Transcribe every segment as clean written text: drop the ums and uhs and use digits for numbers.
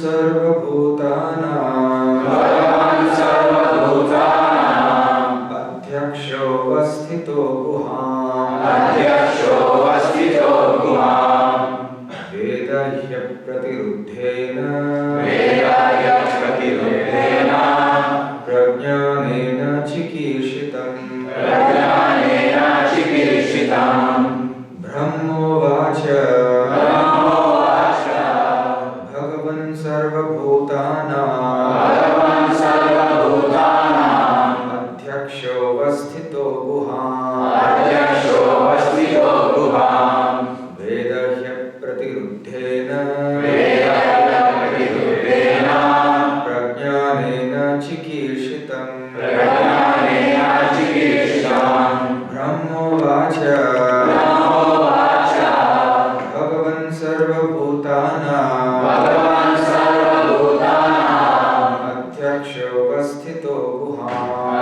सर्वभूतानां चिकीर्षितम् ब्रह्मोवाच भगवन् सर्वभूतानां अध्यक्षोऽवस्थितो गुहां वेदह्य प्रतिरुद्धेन प्रज्ञानेन चिकीर्षितम् ब्रह्मोवाच भगवन् सर्वभूतानां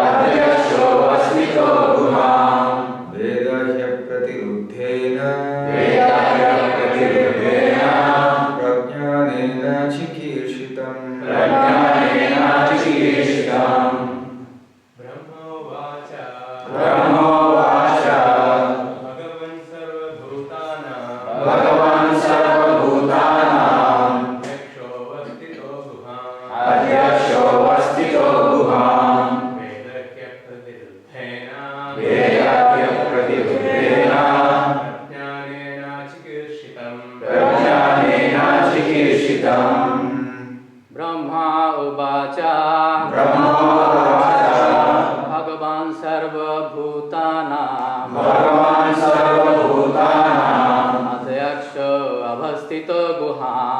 अध्यक्षोऽवस्थितो गुहां वेदह्य प्रतिरुद्धेन प्रज्ञानेन चिकीर्षितम् ब्रह्मोवाच भगवन् सर्वभूतानां अध्यक्षोऽवस्थितो गुहां वेदह्य प्रतिरुद्धेन प्रज्ञानेन चिकीर्षितम् ब्रह्मा उवाच भगवान् सर्वभूतानां अध्यक्षो अवस्थितो गुहां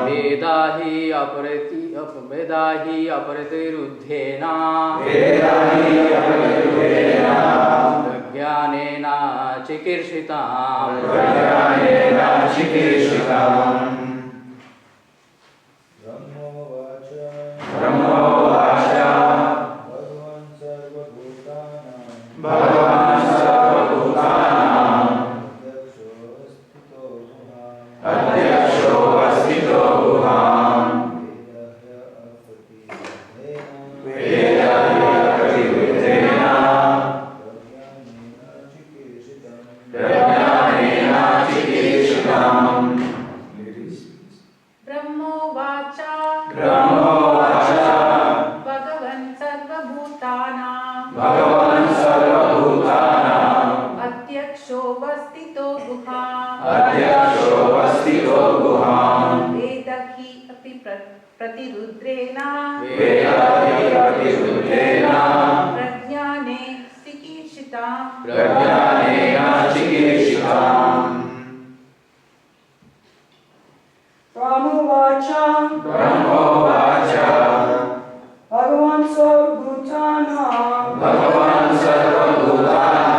वेदा हि अपरिरुद्धेन प्रज्ञानेन चिकीर्षितम् ब्रह्मोवाच भगवान् सर्वभूतानां अध्यक्षोऽवस्थितो गुहां वेदह्य प्रतिरुद्धेन प्रज्ञानेन चिकीर्षितम् ब्रह्मोवाच भगवन् सर्वभूतानां अध्यक्षोऽवस्थितो गुहां वेदहि अपि प्रतिरुद्धेन प्रज्ञाने चिकीर्षितम् ब्रह्मोवाच भगवान् सर्वभूतानां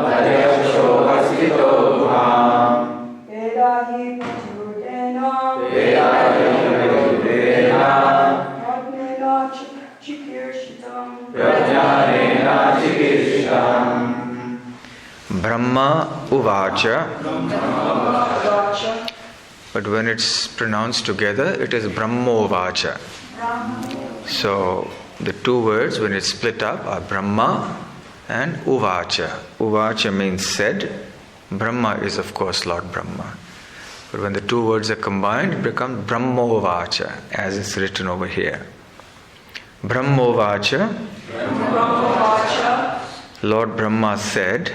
अध्यक्षोऽवस्थितो गुहां वेदाहि प्रतिरुद्धेन प्रज्ञानेन चिकीर्षितम् Brahma Uvacha. But when it's pronounced together, it is Brahmovacha. So the two words, when it's split up, are Brahma and Uvacha. Uvacha means said. Brahma is, of course, Lord Brahma. But when the two words are combined, it becomes Brahmovacha, as it's written over here. Brahmovacha. Lord Brahma said,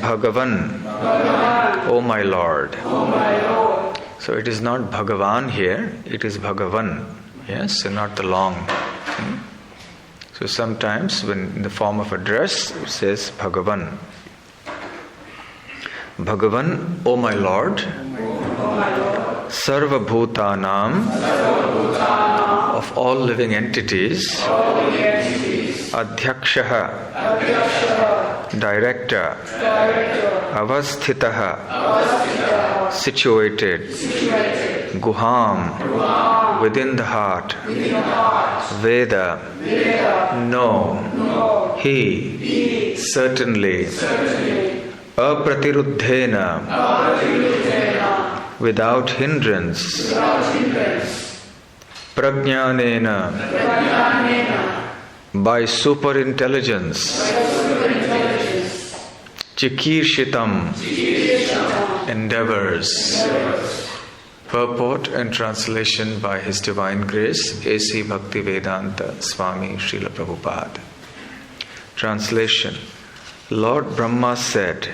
Bhagavan, O my Lord. So it is not Bhagavan here, it is Bhagavan. Yes, so not the long. So sometimes when in the form of address, it says Bhagavan. Bhagavan, O my Lord, Sarva Bhutanam, of all living entities, Adhyakshaha, Director, Avasthitaha, situated, Guham, within the heart, Veda, no, he, certainly, Apratiruddhena, without hindrance, Prajnanena, by superintelligence, Chikirshitam, endeavors. Purport and translation by His Divine Grace, A.C. Bhaktivedanta, Swami, Srila Prabhupada. Translation. Lord Brahma said,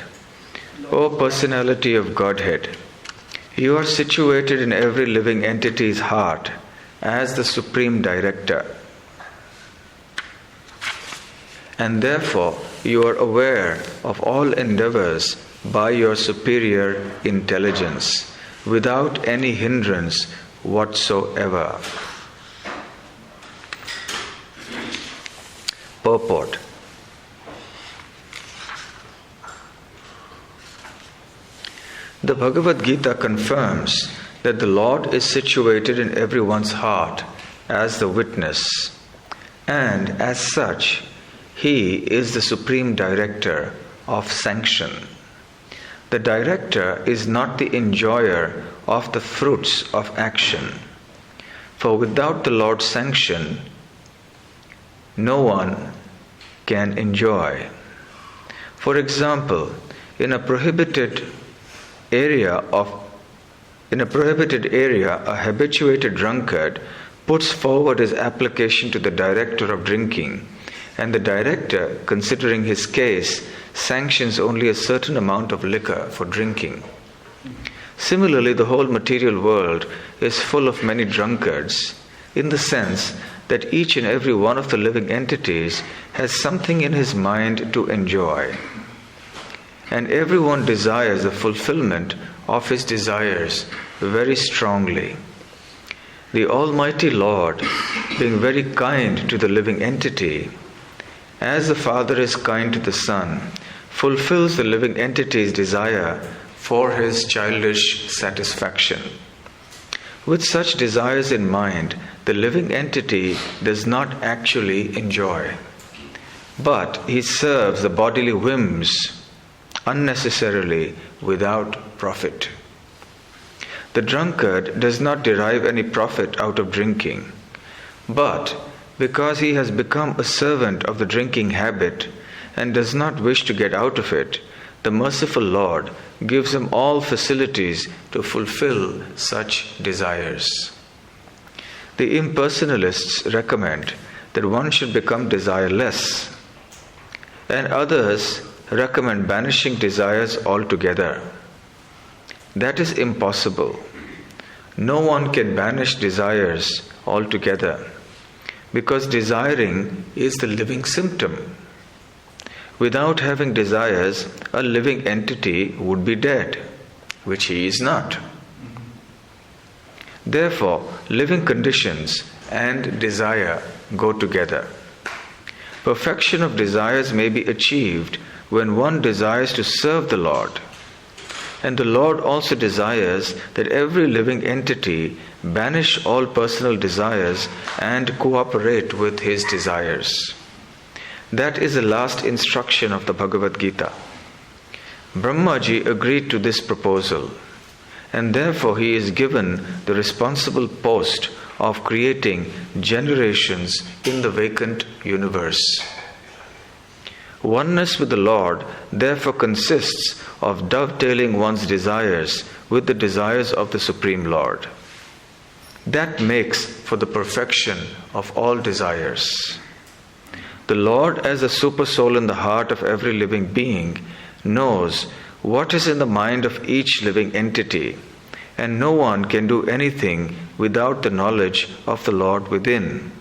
O Personality of Godhead, you are situated in every living entity's heart as the Supreme Director. And therefore, you are aware of all endeavors by your superior intelligence, without any hindrance whatsoever. Purport. The Bhagavad Gita confirms that the Lord is situated in everyone's heart as the witness, and as such, He is the Supreme Director of sanction. The director is not the enjoyer of the fruits of action, for without the Lord's sanction, no one can enjoy. For example, in a prohibited area, a habituated drunkard puts forward his application to the director of drinking, and the director, considering his case, sanctions only a certain amount of liquor for drinking. Similarly, the whole material world is full of many drunkards, in the sense that each and every one of the living entities has something in his mind to enjoy. And everyone desires the fulfillment of his desires very strongly. The Almighty Lord, being very kind to the living entity, as the Father is kind to the Son, fulfills the living entity's desire for his childish satisfaction. With such desires in mind, the living entity does not actually enjoy, but he serves the bodily whims unnecessarily without profit. The drunkard does not derive any profit out of drinking, but because he has become a servant of the drinking habit and does not wish to get out of it, the merciful Lord gives him all facilities to fulfill such desires. The impersonalists recommend that one should become desireless, and others recommend banishing desires altogether. That is impossible. No one can banish desires altogether, because desiring is the living symptom. Without having desires, a living entity would be dead, which he is not. Therefore, living conditions and desire go together. Perfection of desires may be achieved when one desires to serve the Lord. And the Lord also desires that every living entity banish all personal desires and cooperate with his desires. That is the last instruction of the Bhagavad Gita. Brahmaji agreed to this proposal, and therefore he is given the responsible post of creating generations in the vacant universe. Oneness with the Lord therefore consists of dovetailing one's desires with the desires of the Supreme Lord. That makes for the perfection of all desires. The Lord, as the super soul in the heart of every living being, knows what is in the mind of each living entity, and no one can do anything without the knowledge of the Lord within.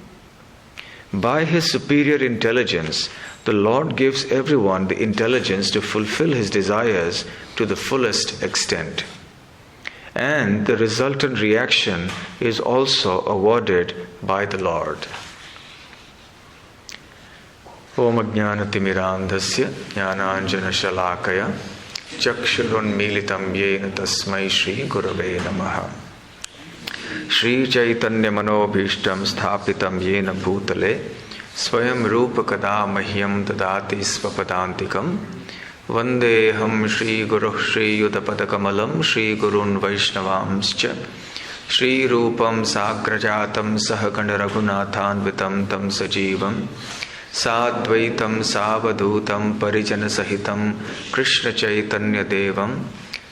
By his superior intelligence, the Lord gives everyone the intelligence to fulfill his desires to the fullest extent. And the resultant reaction is also awarded by the Lord. Om Ajnanatimirandhasya Jnananjana Shalakaya Chakshurunmilitam Yena Tasmai Shri Gurave Namaha. Shri Chaitanya Manobhishtam Sthapitam Yena Bhutale Swayam Rupa Kada Mahyam Dadati Svapadantikam Vandeham Shri Guru Shri Yudapadakamalam Shri Gurun Vaishnavamscha Shri Rupam Sagrajatam Sahagana Raghunathanvitam Tam Sajivam Sadvaitam Savadutam Parijana Sahitam Krishna Chaitanya Devam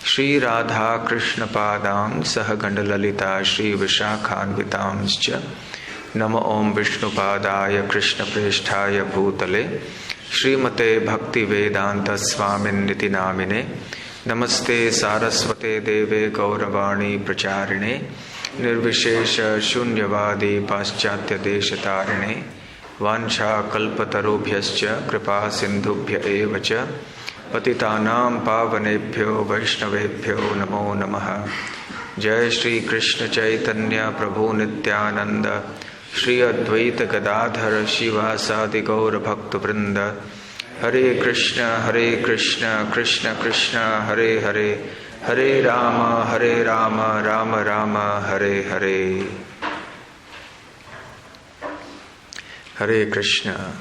Shri Radha Krishna Padam Sahaganda Lalita Shri Vishakhanvitamscha Nama Om Vishnu Padaya Krishna Presthaya Bhutale Srimate Bhaktivedanta Swamin Niti Namine Namaste Saraswate Deve Gauravani Pracharine Nirvishesha Shunyavadi Paschatya Deshatarine Vancha Kalpatarubhyascha Kripa Sindhubhya Evacha Patitanam Pavanebhyo Vaishnavebhyo Namo Namaha Jai Shri Krishna Chaitanya Prabhu Nityananda Shri Advaita Gadadhara Shiva Sadi Gaura Bhakta Vrinda Hare Krishna Krishna Krishna Hare Hare Hare Rama Rama Rama Hare Hare Hare Krishna.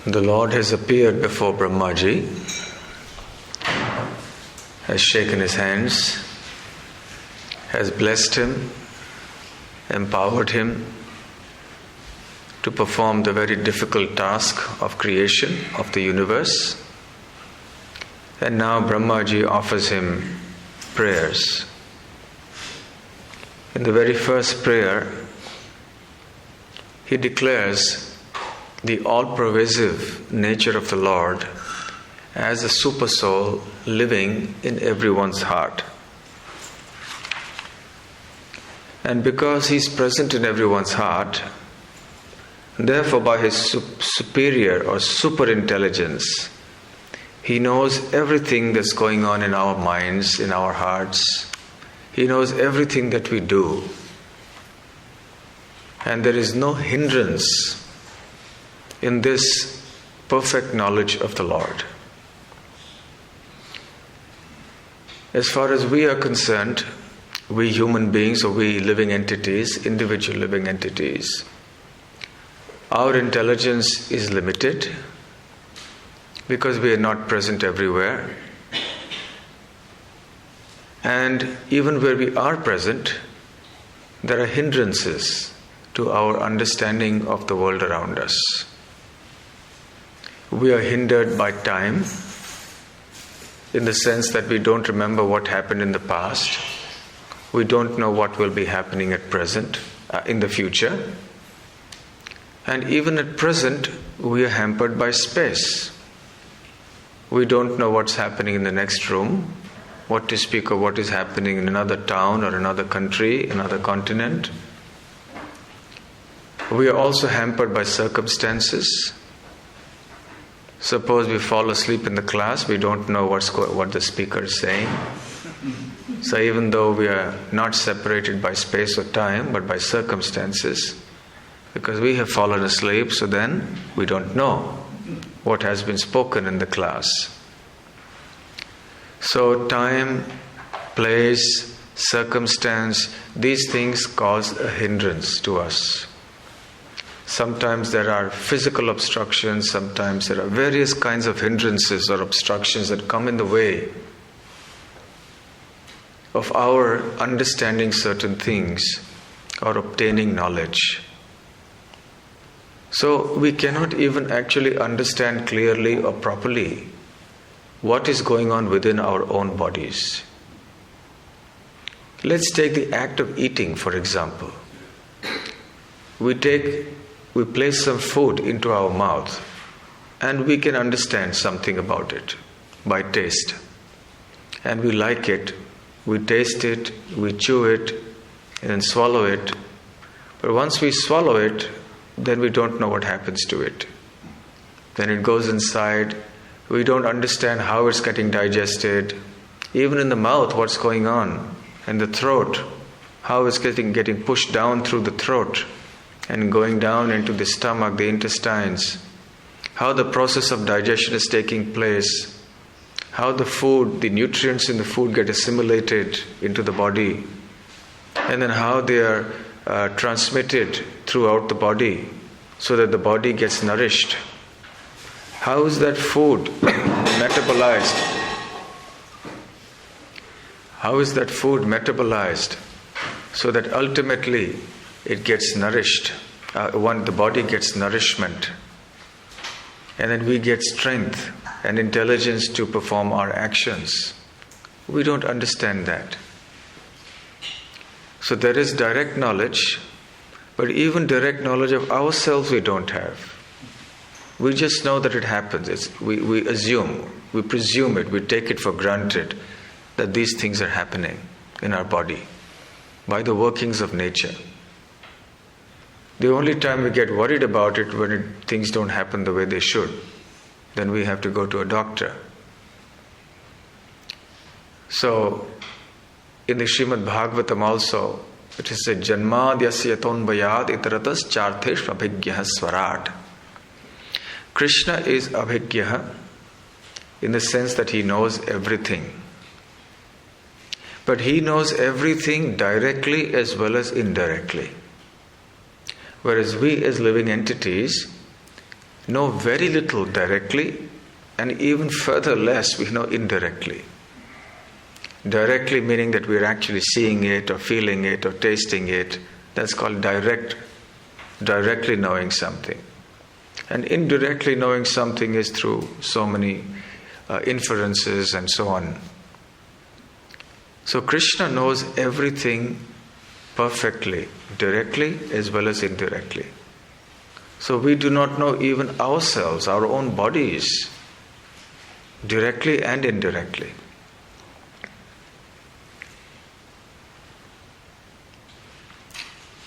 The Lord has appeared before Brahmaji, has shaken his hands, has blessed him, empowered him to perform the very difficult task of creation of the universe. And now Brahmaji offers him prayers. In the very first prayer, he declares the all-pervasive nature of the Lord as a super soul living in everyone's heart. And because he is present in everyone's heart, therefore by his superior or super intelligence, he knows everything that's going on in our minds, in our hearts. He knows everything that we do. And there is no hindrance in this perfect knowledge of the Lord. As far as we are concerned, we human beings or we living entities, individual living entities, our intelligence is limited because we are not present everywhere. And even where we are present, there are hindrances to our understanding of the world around us. We are hindered by time, in the sense that we don't remember what happened in the past. We don't know what will be happening at present, in the future. And even at present, we are hampered by space. We don't know what's happening in the next room, what to speak of what is happening in another town or another country, another continent. We are also hampered by circumstances. Suppose we fall asleep in the class, we don't know what the speaker is saying. So even though we are not separated by space or time, but by circumstances, because we have fallen asleep, so then we don't know what has been spoken in the class. So time, place, circumstance, these things cause a hindrance to us. Sometimes there are physical obstructions, sometimes there are various kinds of hindrances or obstructions that come in the way of our understanding certain things or obtaining knowledge. So we cannot even actually understand clearly or properly what is going on within our own bodies. Let's take the act of eating, for example. We place some food into our mouth and we can understand something about it by taste. And we like it, we taste it, we chew it, and then swallow it. But once we swallow it, then we don't know what happens to it. Then it goes inside, we don't understand how it's getting digested. Even in the mouth, what's going on? In the throat, how it's getting pushed down through the throat and going down into the stomach, the intestines. How the process of digestion is taking place. How the food, the nutrients in the food get assimilated into the body. And then how they are transmitted throughout the body so that the body gets nourished. How is that food metabolized? How is that food metabolized so that ultimately it gets nourished? The body gets nourishment. and then we get strength and intelligence to perform our actions. We don't understand that. So there is direct knowledge, but even direct knowledge of ourselves we don't have. We just know that it happens. We assume, we presume it, we take it for granted that these things are happening in our body by the workings of nature. The only time we get worried about it when things don't happen the way they should. Then we have to go to a doctor. So, in the Srimad Bhagavatam also, it is said, Janmadyasya tonbayad itaratas charthesh abhigyaha swarat. Krishna is abhigyaha in the sense that he knows everything. But he knows everything directly as well as indirectly. Whereas we as living entities know very little directly, and even further less we know indirectly. Directly meaning that we're actually seeing it or feeling it or tasting it. That's called directly knowing something. And indirectly knowing something is through so many inferences and so on. So Krishna knows everything perfectly, directly as well as indirectly. So we do not know even ourselves, our own bodies, directly and indirectly.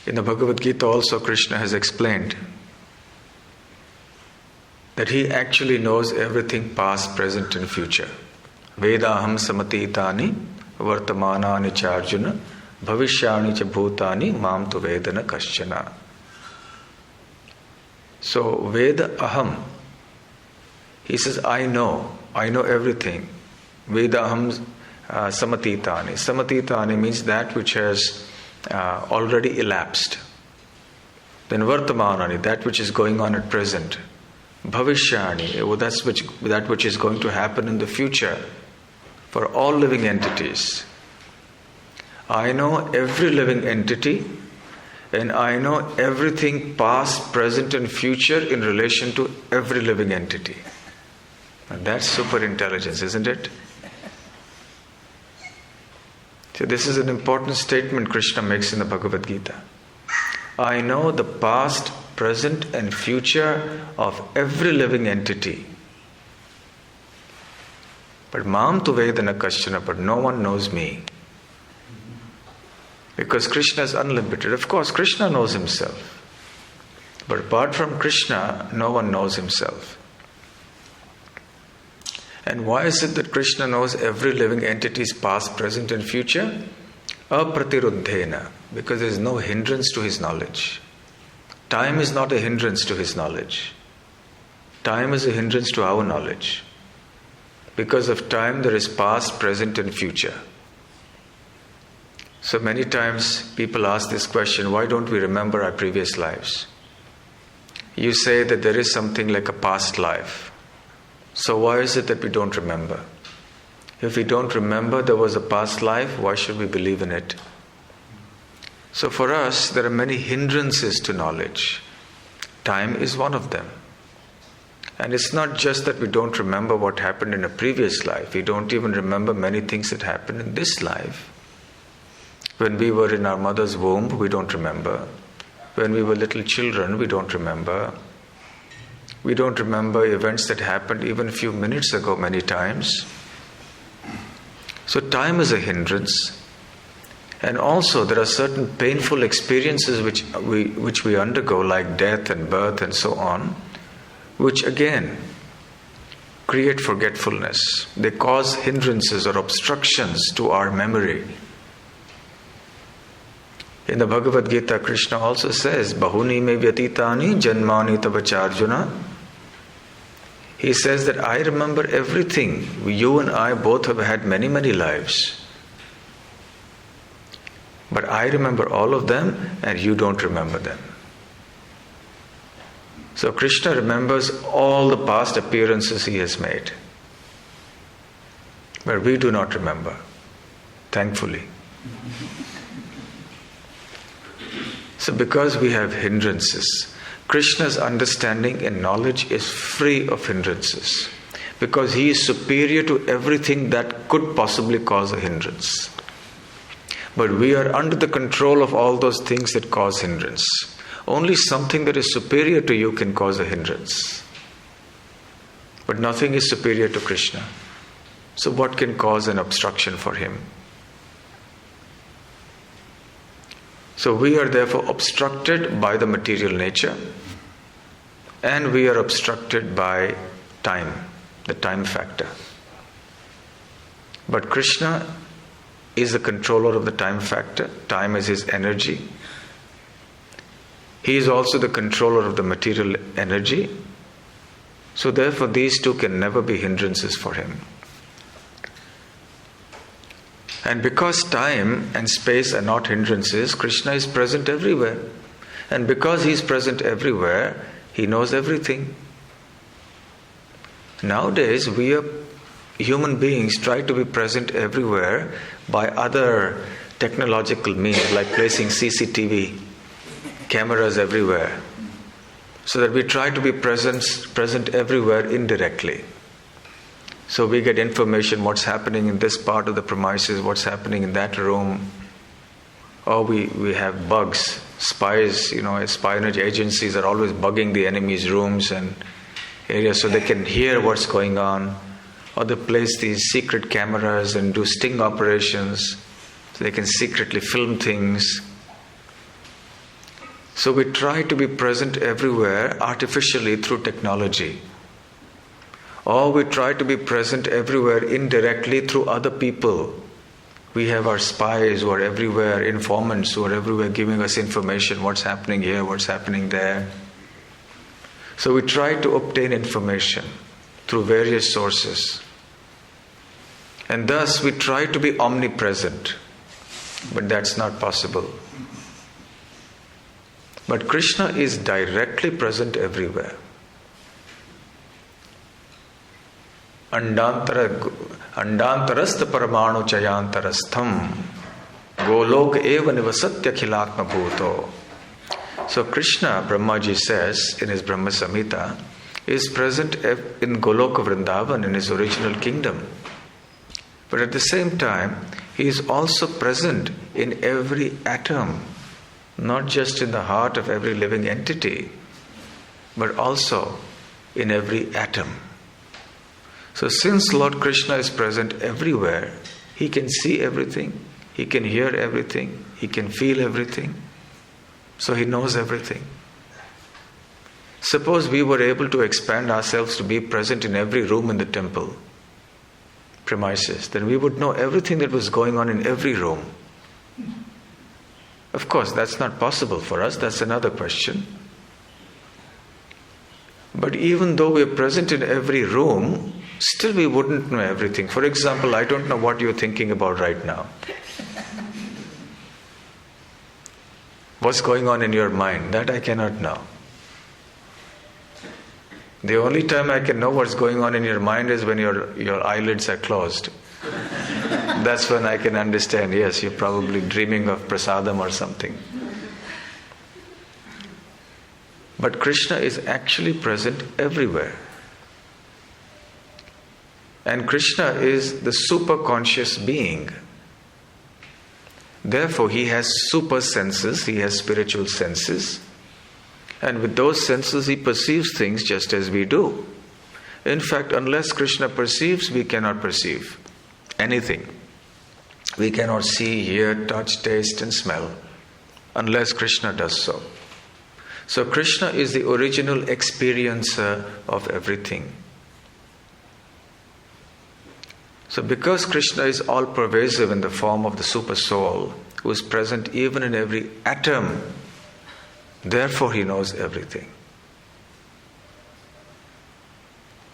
In the Bhagavad Gita also Krishna has explained that he actually knows everything past, present and future. Vedaham samatitani vartamanani cha Arjuna bhavishyani cha bhutani mam tu vedana kaschana. So Veda aham, he says, I know everything. Vedaham samatitani. Samatitani means that which has already elapsed. Then vartamanani, that which is going on at present. Bhavishyani, that which is going to happen in the future for all living entities. I know every living entity, and I know everything past, present and future in relation to every living entity. And that's super intelligence, isn't it? So this is an important statement Krishna makes in the Bhagavad Gita. I know the past, present and future of every living entity. But mam tu vedana kaschana, but no one knows me. Because Krishna is unlimited. Of course, Krishna knows himself. But apart from Krishna, no one knows himself. And why is it that Krishna knows every living entity's past, present and future? Apratiruddhena, because there is no hindrance to his knowledge. Time is not a hindrance to his knowledge. Time is a hindrance to our knowledge. Because of time, there is past, present and future. So many times people ask this question, why don't we remember our previous lives? You say that there is something like a past life. So why is it that we don't remember? If we don't remember there was a past life, why should we believe in it? So for us, there are many hindrances to knowledge. Time is one of them. And it's not just that we don't remember what happened in a previous life. We don't even remember many things that happened in this life. When we were in our mother's womb, we don't remember. When we were little children, we don't remember. We don't remember events that happened even a few minutes ago many times. So time is a hindrance. And also there are certain painful experiences which we undergo, like death and birth and so on, which again create forgetfulness. They cause hindrances or obstructions to our memory. In the Bhagavad Gita, Krishna also says, Bahuni me vyatitani janmani tavacharjuna. He says that I remember everything. You and I both have had many, many lives. But I remember all of them and you don't remember them. So Krishna remembers all the past appearances he has made. But we do not remember, thankfully. So because we have hindrances, Krishna's understanding and knowledge is free of hindrances because he is superior to everything that could possibly cause a hindrance. But we are under the control of all those things that cause hindrance. Only something that is superior to you can cause a hindrance. But nothing is superior to Krishna. So what can cause an obstruction for him? So we are therefore obstructed by the material nature, and we are obstructed by time, the time factor. But Krishna is the controller of the time factor. Time is his energy. He is also the controller of the material energy. So therefore these two can never be hindrances for him. And because time and space are not hindrances, Krishna is present everywhere. And because he is present everywhere, he knows everything. Nowadays, we are human beings try to be present everywhere by other technological means, like placing CCTV cameras everywhere, so that we try to be present everywhere indirectly. So we get information what's happening in this part of the premises, what's happening in that room. Or we have bugs, spies, espionage agencies are always bugging the enemy's rooms and areas so they can hear what's going on. Or they place these secret cameras and do sting operations so they can secretly film things. So we try to be present everywhere artificially through technology. Or we try to be present everywhere indirectly through other people. We have our spies who are everywhere, informants who are everywhere giving us information, what's happening here, what's happening there. So we try to obtain information through various sources. And thus we try to be omnipresent. But that's not possible. But Krishna is directly present everywhere. Andantarastha paramanu chayantarastham golok eva nivasatya khilatma bhuto. So Krishna, Brahmaji says in his Brahma Samhita, is present in Goloka Vrindavan, in his original kingdom. But at the same time, he is also present in every atom, not just in the heart of every living entity, but also in every atom. So since Lord Krishna is present everywhere, he can see everything, he can hear everything, he can feel everything. So he knows everything. Suppose we were able to expand ourselves to be present in every room in the temple premises, then we would know everything that was going on in every room. Of course, that's not possible for us, that's another question. But even though we are present in every room, still we wouldn't know everything. For example, I don't know what you're thinking about right now. What's going on in your mind? That I cannot know. The only time I can know what's going on in your mind is when your eyelids are closed. That's when I can understand, yes, you're probably dreaming of prasadam or something. But Krishna is actually present everywhere. And Krishna is the super conscious being. Therefore, he has super senses, he has spiritual senses. And with those senses, he perceives things just as we do. In fact, unless Krishna perceives, we cannot perceive anything. We cannot see, hear, touch, taste, and smell unless Krishna does so. So Krishna is the original experiencer of everything. So because Krishna is all-pervasive in the form of the Super Soul, who is present even in every atom, therefore he knows everything.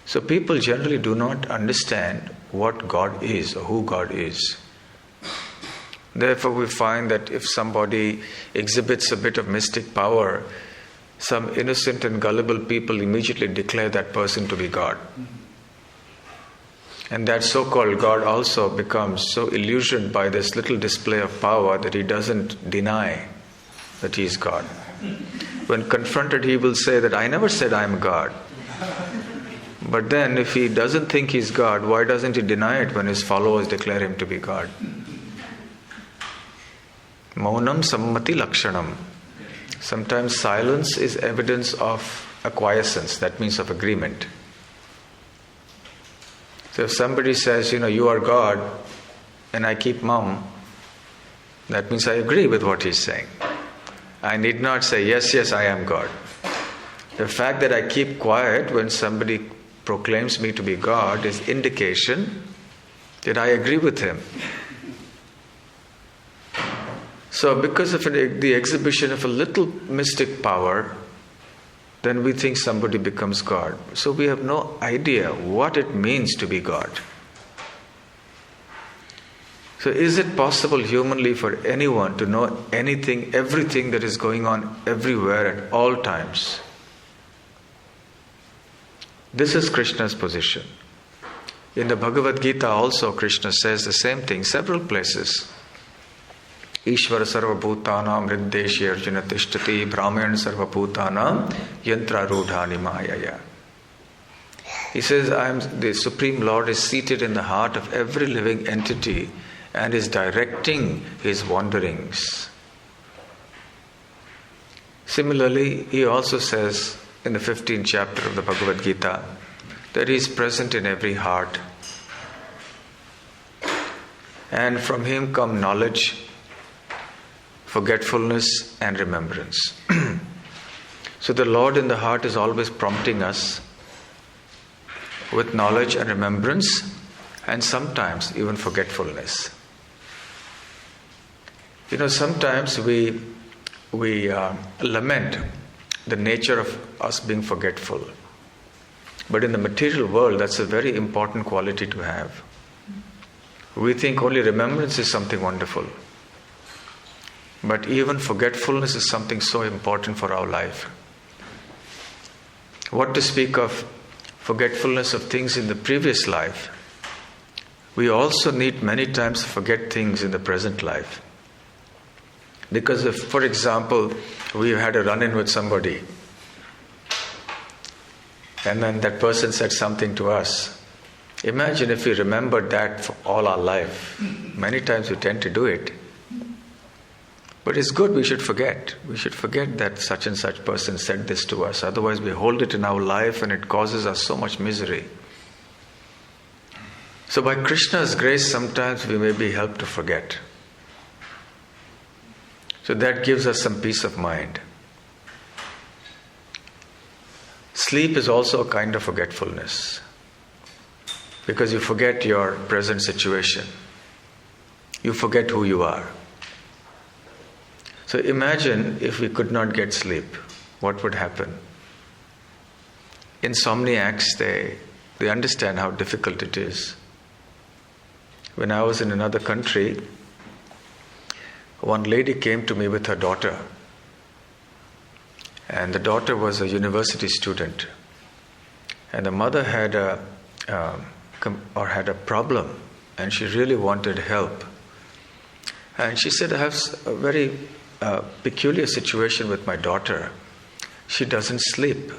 So people generally do not understand what God is or who God is. Therefore we find that if somebody exhibits a bit of mystic power, some innocent and gullible people immediately declare that person to be God. And that so-called God also becomes so illusioned by this little display of power that he doesn't deny that he is God. When confronted, he will say that I never said I am God. But then if he doesn't think he's God, why doesn't he deny it when his followers declare him to be God? Maunam sammati lakshanam. Sometimes silence is evidence of acquiescence, that means of agreement. So if somebody says, you are God, and I keep mum, that means I agree with what he's saying. I need not say, yes, I am God. The fact that I keep quiet when somebody proclaims me to be God is indication that I agree with him. So because of the exhibition of a little mystic power, then we think somebody becomes God. So we have no idea what it means to be God. So is it possible humanly for anyone to know anything, everything that is going on everywhere at all times? This is Krishna's position. In the Bhagavad Gita also Krishna says the same thing several places. Ishvara sarva bhutanam hriddeshi arjuna tishtati brahman sarva bhutanam yantra rudhani mayaya. He says, the Supreme Lord is seated in the heart of every living entity and is directing his wanderings. Similarly, he also says in the 15th chapter of the Bhagavad Gita that he is present in every heart, and from him come knowledge, forgetfulness and remembrance. So the Lord in the heart is always prompting us with knowledge and remembrance, and sometimes even forgetfulness. Sometimes we lament the nature of us being forgetful. But in the material world, that's a very important quality to have. We think only remembrance is something wonderful. But even forgetfulness is something so important for our life. What to speak of forgetfulness of things in the previous life? We also need many times to forget things in the present life. Because if, for example, we've had a run-in with somebody, and then that person said something to us. Imagine if we remembered that for all our life. Many times we tend to do it. But it's good we should forget. We should forget that such and such person said this to us. Otherwise we hold it in our life and it causes us so much misery. So by Krishna's grace, sometimes we may be helped to forget. So that gives us some peace of mind. Sleep is also a kind of forgetfulness, because you forget your present situation. You forget who you are. So imagine if we could not get sleep, what would happen? Insomniacs, they understand how difficult it is. When I was in another country, one lady came to me with her daughter. And the daughter was a university student. And the mother had a problem, and she really wanted help. And she said, I have a very peculiar situation with my daughter. She doesn't sleep.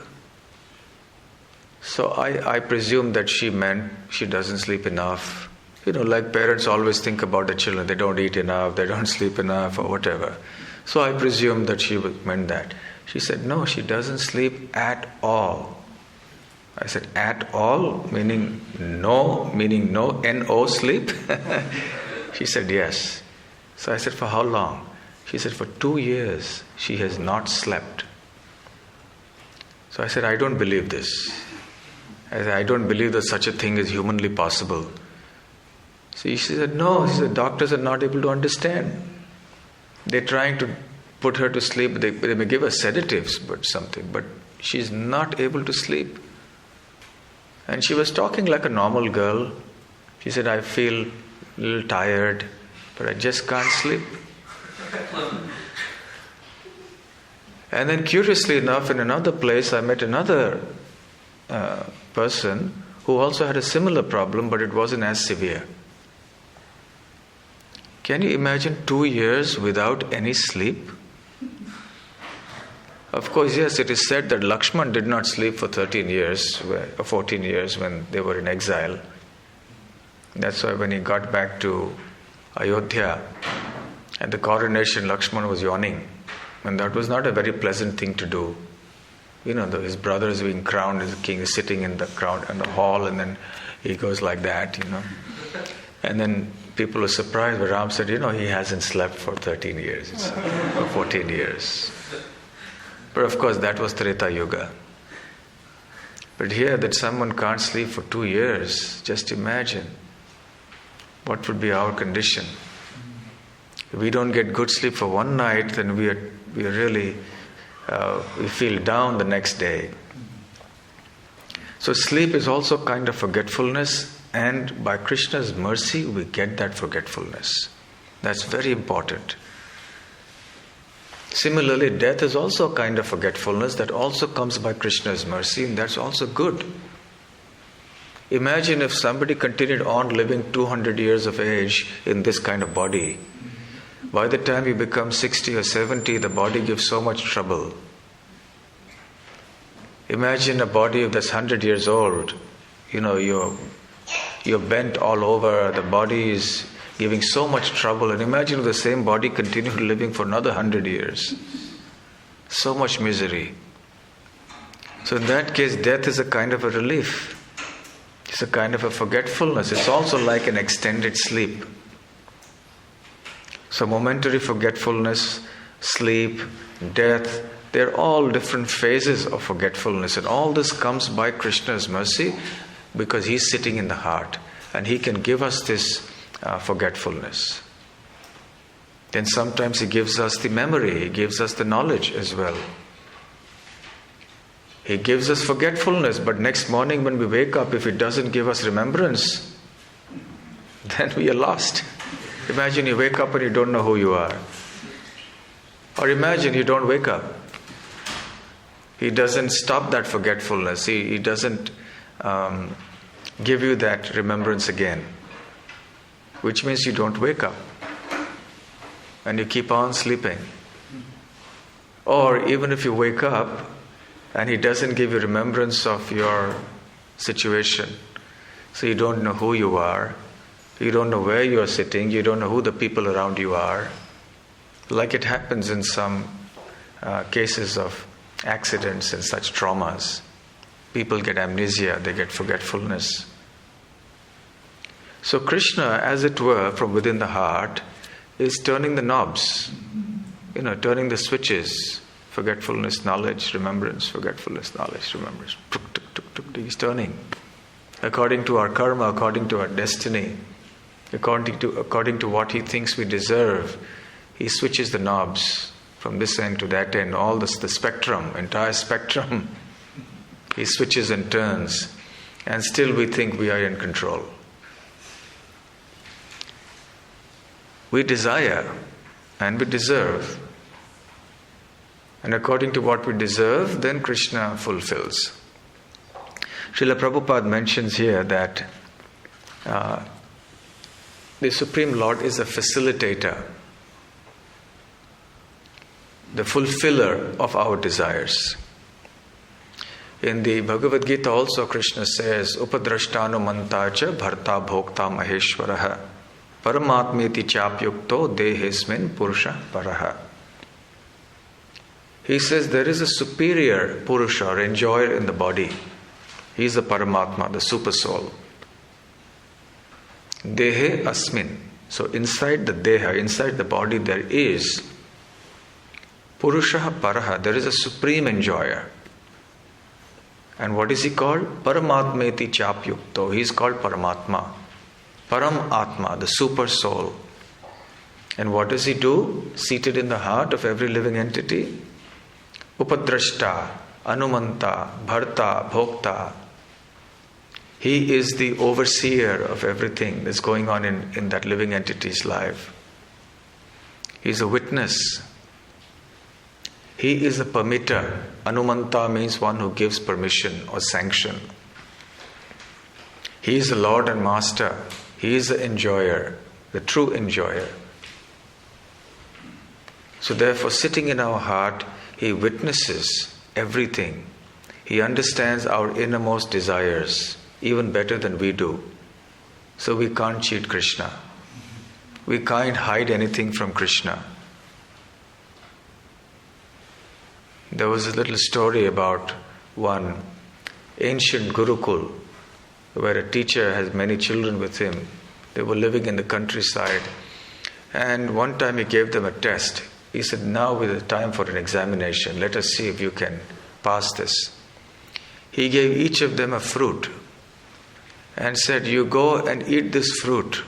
So I presumed that she meant she doesn't sleep enough. Like parents always think about the children. They don't eat enough, they don't sleep enough, or whatever. So I presumed that she meant that. She said, no, she doesn't sleep at all. I said, at all? Meaning no, N-O, sleep? She said, yes. So I said, for how long? She said, for 2 years, she has not slept. So I said, I don't believe this. I don't believe that such a thing is humanly possible. So she said, no, doctors are not able to understand. They're trying to put her to sleep. They may give her sedatives, but she's not able to sleep. And she was talking like a normal girl. She said, I feel a little tired, but I just can't sleep. And then curiously enough, in another place, I met another person who also had a similar problem, but it wasn't as severe. Can you imagine 2 years without any sleep? Of course, yes, it is said that Lakshman did not sleep for 13 years, or 14 years when they were in exile. That's why when he got back to Ayodhya, at the coronation, Lakshman was yawning. And that was not a very pleasant thing to do. His brother is being crowned as a king, is sitting in the crown in the hall, and then he goes like that, And then people were surprised, but Ram said, he hasn't slept for 13 years, or 14 years. But of course, that was Treta Yuga. But here, that someone can't sleep for 2 years, just imagine what would be our condition. If we don't get good sleep for one night, then we really we feel down the next day. So sleep is also kind of forgetfulness, and by Krishna's mercy, we get that forgetfulness. That's very important. Similarly, death is also a kind of forgetfulness that also comes by Krishna's mercy, and that's also good. Imagine if somebody continued on living 200 years of age in this kind of body. By the time you become 60 or 70, the body gives so much trouble. Imagine a body that's 100 years old. You're bent all over, the body is giving so much trouble. And imagine if the same body continued living for another 100 years. So much misery. So in that case, death is a kind of a relief. It's a kind of a forgetfulness. It's also like an extended sleep. So momentary forgetfulness, sleep, death, they're all different phases of forgetfulness. And all this comes by Krishna's mercy because He's sitting in the heart. And He can give us this forgetfulness. Then sometimes He gives us the memory, He gives us the knowledge as well. He gives us forgetfulness, but next morning when we wake up, if He doesn't give us remembrance, then we are lost. Imagine you wake up and you don't know who you are. Or imagine you don't wake up. He doesn't stop that forgetfulness. He doesn't give you that remembrance again. Which means you don't wake up. And you keep on sleeping. Or even if you wake up and He doesn't give you remembrance of your situation, so you don't know who you are, you don't know where you are sitting, you don't know who the people around you are. Like it happens in some cases of accidents and such traumas. People get amnesia, they get forgetfulness. So Krishna, as it were, from within the heart, is turning the knobs, turning the switches. Forgetfulness, knowledge, remembrance, forgetfulness, knowledge, remembrance. He's turning. According to our karma, according to our destiny, according to what He thinks we deserve, He switches the knobs from this end to that end, all this, the spectrum, entire spectrum. He switches and turns, and still we think we are in control. We desire and we deserve. And according to what we deserve, then Krishna fulfills. Srila Prabhupada mentions here that the Supreme Lord is a facilitator, the fulfiller of our desires. In the Bhagavad Gita also Krishna says, Upadrashtanu mantacha bharta bhokta maheshwaraha paramatmeti chapyukto dehesmin purusha paraha. He says there is a superior Purusha or enjoyer in the body. He is the Paramatma, the super soul. Dehe asmin. So inside the Deha, inside the body, there is Purusha Paraha. There is a supreme enjoyer. And what is he called? Paramatmeti Chapyukto. He is called Paramatma. Param Atma, the super soul. And what does he do? Seated in the heart of every living entity. Upadrashta, Anumanta, Bharta, Bhokta. He is the overseer of everything that's going on in that living entity's life. He is a witness. He is a permitter. Anumanta means one who gives permission or sanction. He is the Lord and Master. He is the enjoyer, the true enjoyer. So therefore, sitting in our heart, He witnesses everything. He understands our innermost desires even better than we do. So we can't cheat Krishna. We can't hide anything from Krishna. There was a little story about one ancient Gurukul, where a teacher has many children with him. They were living in the countryside, and one time he gave them a test. He said, now is the time for an examination. Let us see if you can pass this. He gave each of them a fruit and said, you go and eat this fruit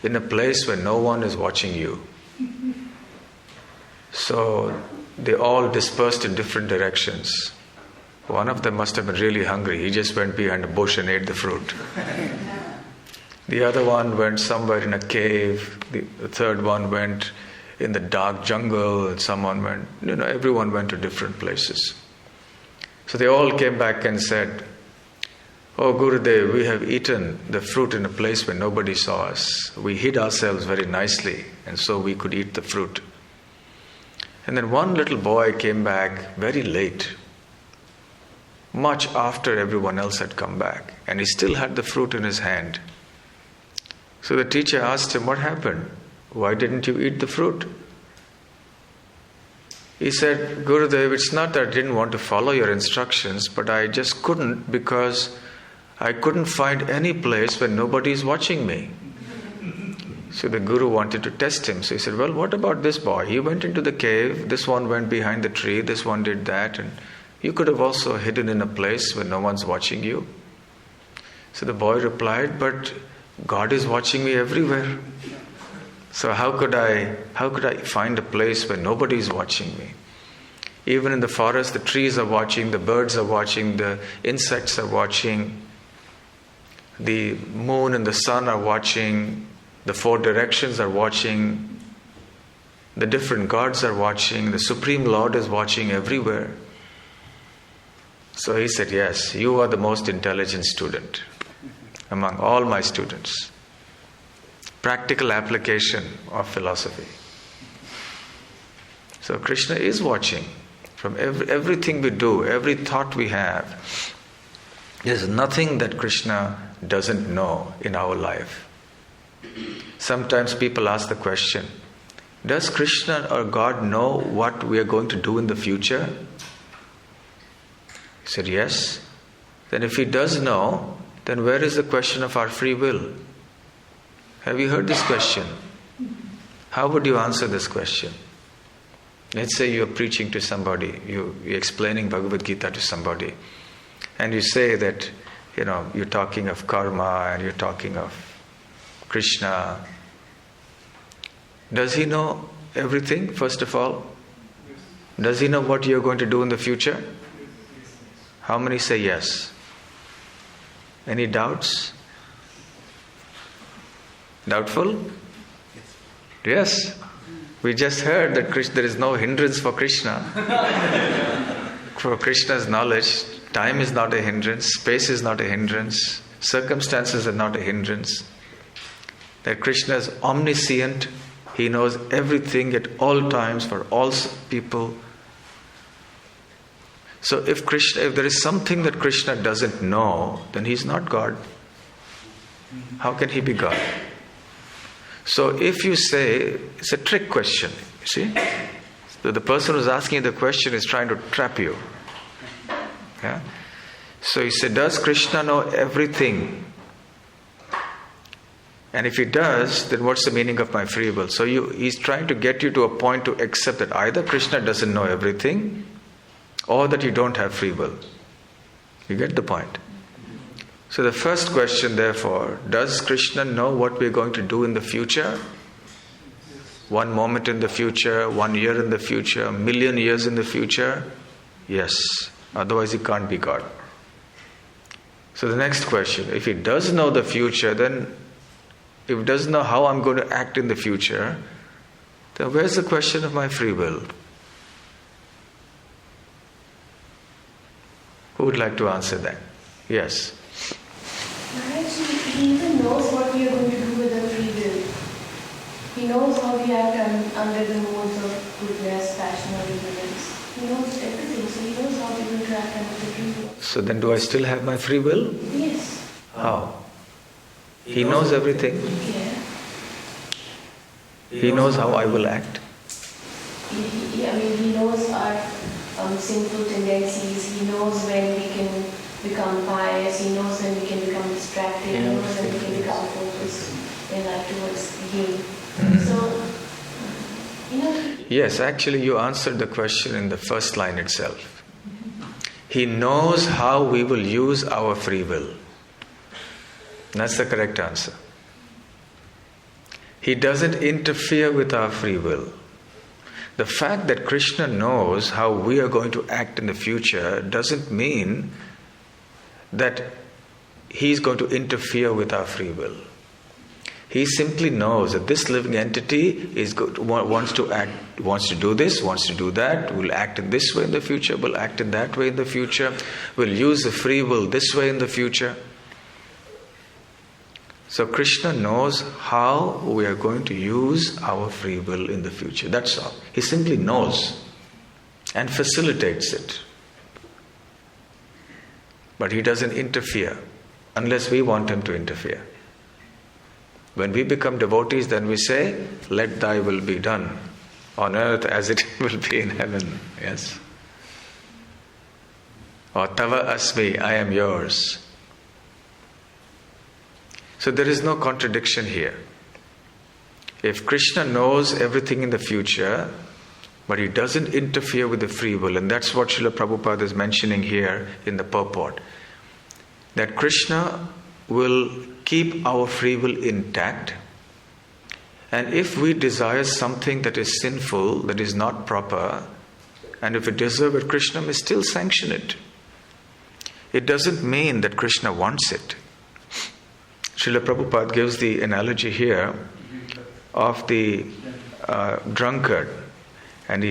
in a place where no one is watching you. So they all dispersed in different directions. One of them must have been really hungry. He just went behind a bush and ate the fruit. The other one went somewhere in a cave. The third one went in the dark jungle. And someone went, everyone went to different places. So they all came back and said, oh Gurudev, we have eaten the fruit in a place where nobody saw us. We hid ourselves very nicely, and so we could eat the fruit. And then one little boy came back very late, much after everyone else had come back, and he still had the fruit in his hand. So the teacher asked him, what happened? Why didn't you eat the fruit? He said, Gurudev, it's not that I didn't want to follow your instructions, but I just couldn't because I couldn't find any place where nobody is watching me. So the Guru wanted to test him. So he said, well, what about this boy? He went into the cave, this one went behind the tree, this one did that, and you could have also hidden in a place where no one's watching you. So the boy replied, but God is watching me everywhere. So how could I find a place where nobody is watching me? Even in the forest, the trees are watching, the birds are watching, the insects are watching, the moon and the sun are watching, the four directions are watching, the different gods are watching, the Supreme Lord is watching everywhere. So he said, yes, you are the most intelligent student among all my students. Practical application of philosophy. So Krishna is watching from everything we do, every thought we have. There's nothing that Krishna doesn't know in our life. Sometimes people ask the question, does Krishna or God know what we are going to do in the future? He said, yes. Then if he does know, then where is the question of our free will? Have you heard this question? How would you answer this question? Let's say you're preaching to somebody, you're explaining Bhagavad Gita to somebody, and you say that, you're talking of karma and you're talking of Krishna. Does he know everything, first of all? Does he know what you're going to do in the future? How many say yes? Any doubts? Doubtful? Yes. We just heard that there is no hindrance for Krishna. For Krishna's knowledge, time is not a hindrance, space is not a hindrance, circumstances are not a hindrance. That Krishna is omniscient, he knows everything at all times for all people. So if there is something that Krishna doesn't know, then he's not God. How can he be God? So if you say, it's a trick question, you see? So the person who's asking the question is trying to trap you. Yeah? So you say, does Krishna know everything? And if he does, then what's the meaning of my free will? So he's trying to get you to a point to accept that either Krishna doesn't know everything, or that you don't have free will. You get the point? So the first question, therefore, does Krishna know what we're going to do in the future? 1 moment in the future, 1 year in the future, 1 million years in the future? Yes. Otherwise he can't be God. So the next question, if he does know the future, then if he doesn't know how I'm going to act in the future, then where's the question of my free will? Who would like to answer that? Yes. Maharaj, he even knows what we are going to do with the free will. He knows how we act under the modes of goodness, passion, or ignorance. He knows everything, so he knows how to interact under the free will. So then do I still have my free will? Yes. How? He knows everything. Yeah. He knows how I will act. He knows our sinful tendencies. He knows when we can become pious. He knows when we can become distracted. He knows when we can become focused in life towards Him. So, Yes, actually you answered the question in the first line itself. He knows how we will use our free will. That's the correct answer. He doesn't interfere with our free will. The fact that Krishna knows how we are going to act in the future doesn't mean that He's going to interfere with our free will. He simply knows that this living entity wants to do this, wants to do that, will act in this way in the future, will act in that way in the future, will use the free will this way in the future. So Krishna knows how we are going to use our free will in the future. That's all. He simply knows and facilitates it. But He doesn't interfere unless we want Him to interfere. When we become devotees, then we say, let Thy will be done on earth as it will be in heaven. Yes. Or Tava Asmi, I am yours. So there is no contradiction here. If Krishna knows everything in the future, but He doesn't interfere with the free will, and that's what Srila Prabhupada is mentioning here in the purport, that Krishna will keep our free will intact, and if we desire something that is sinful, that is not proper, and if we deserve it, Krishna may still sanction it. It doesn't mean that Krishna wants it. Srila Prabhupada gives the analogy here of the drunkard, and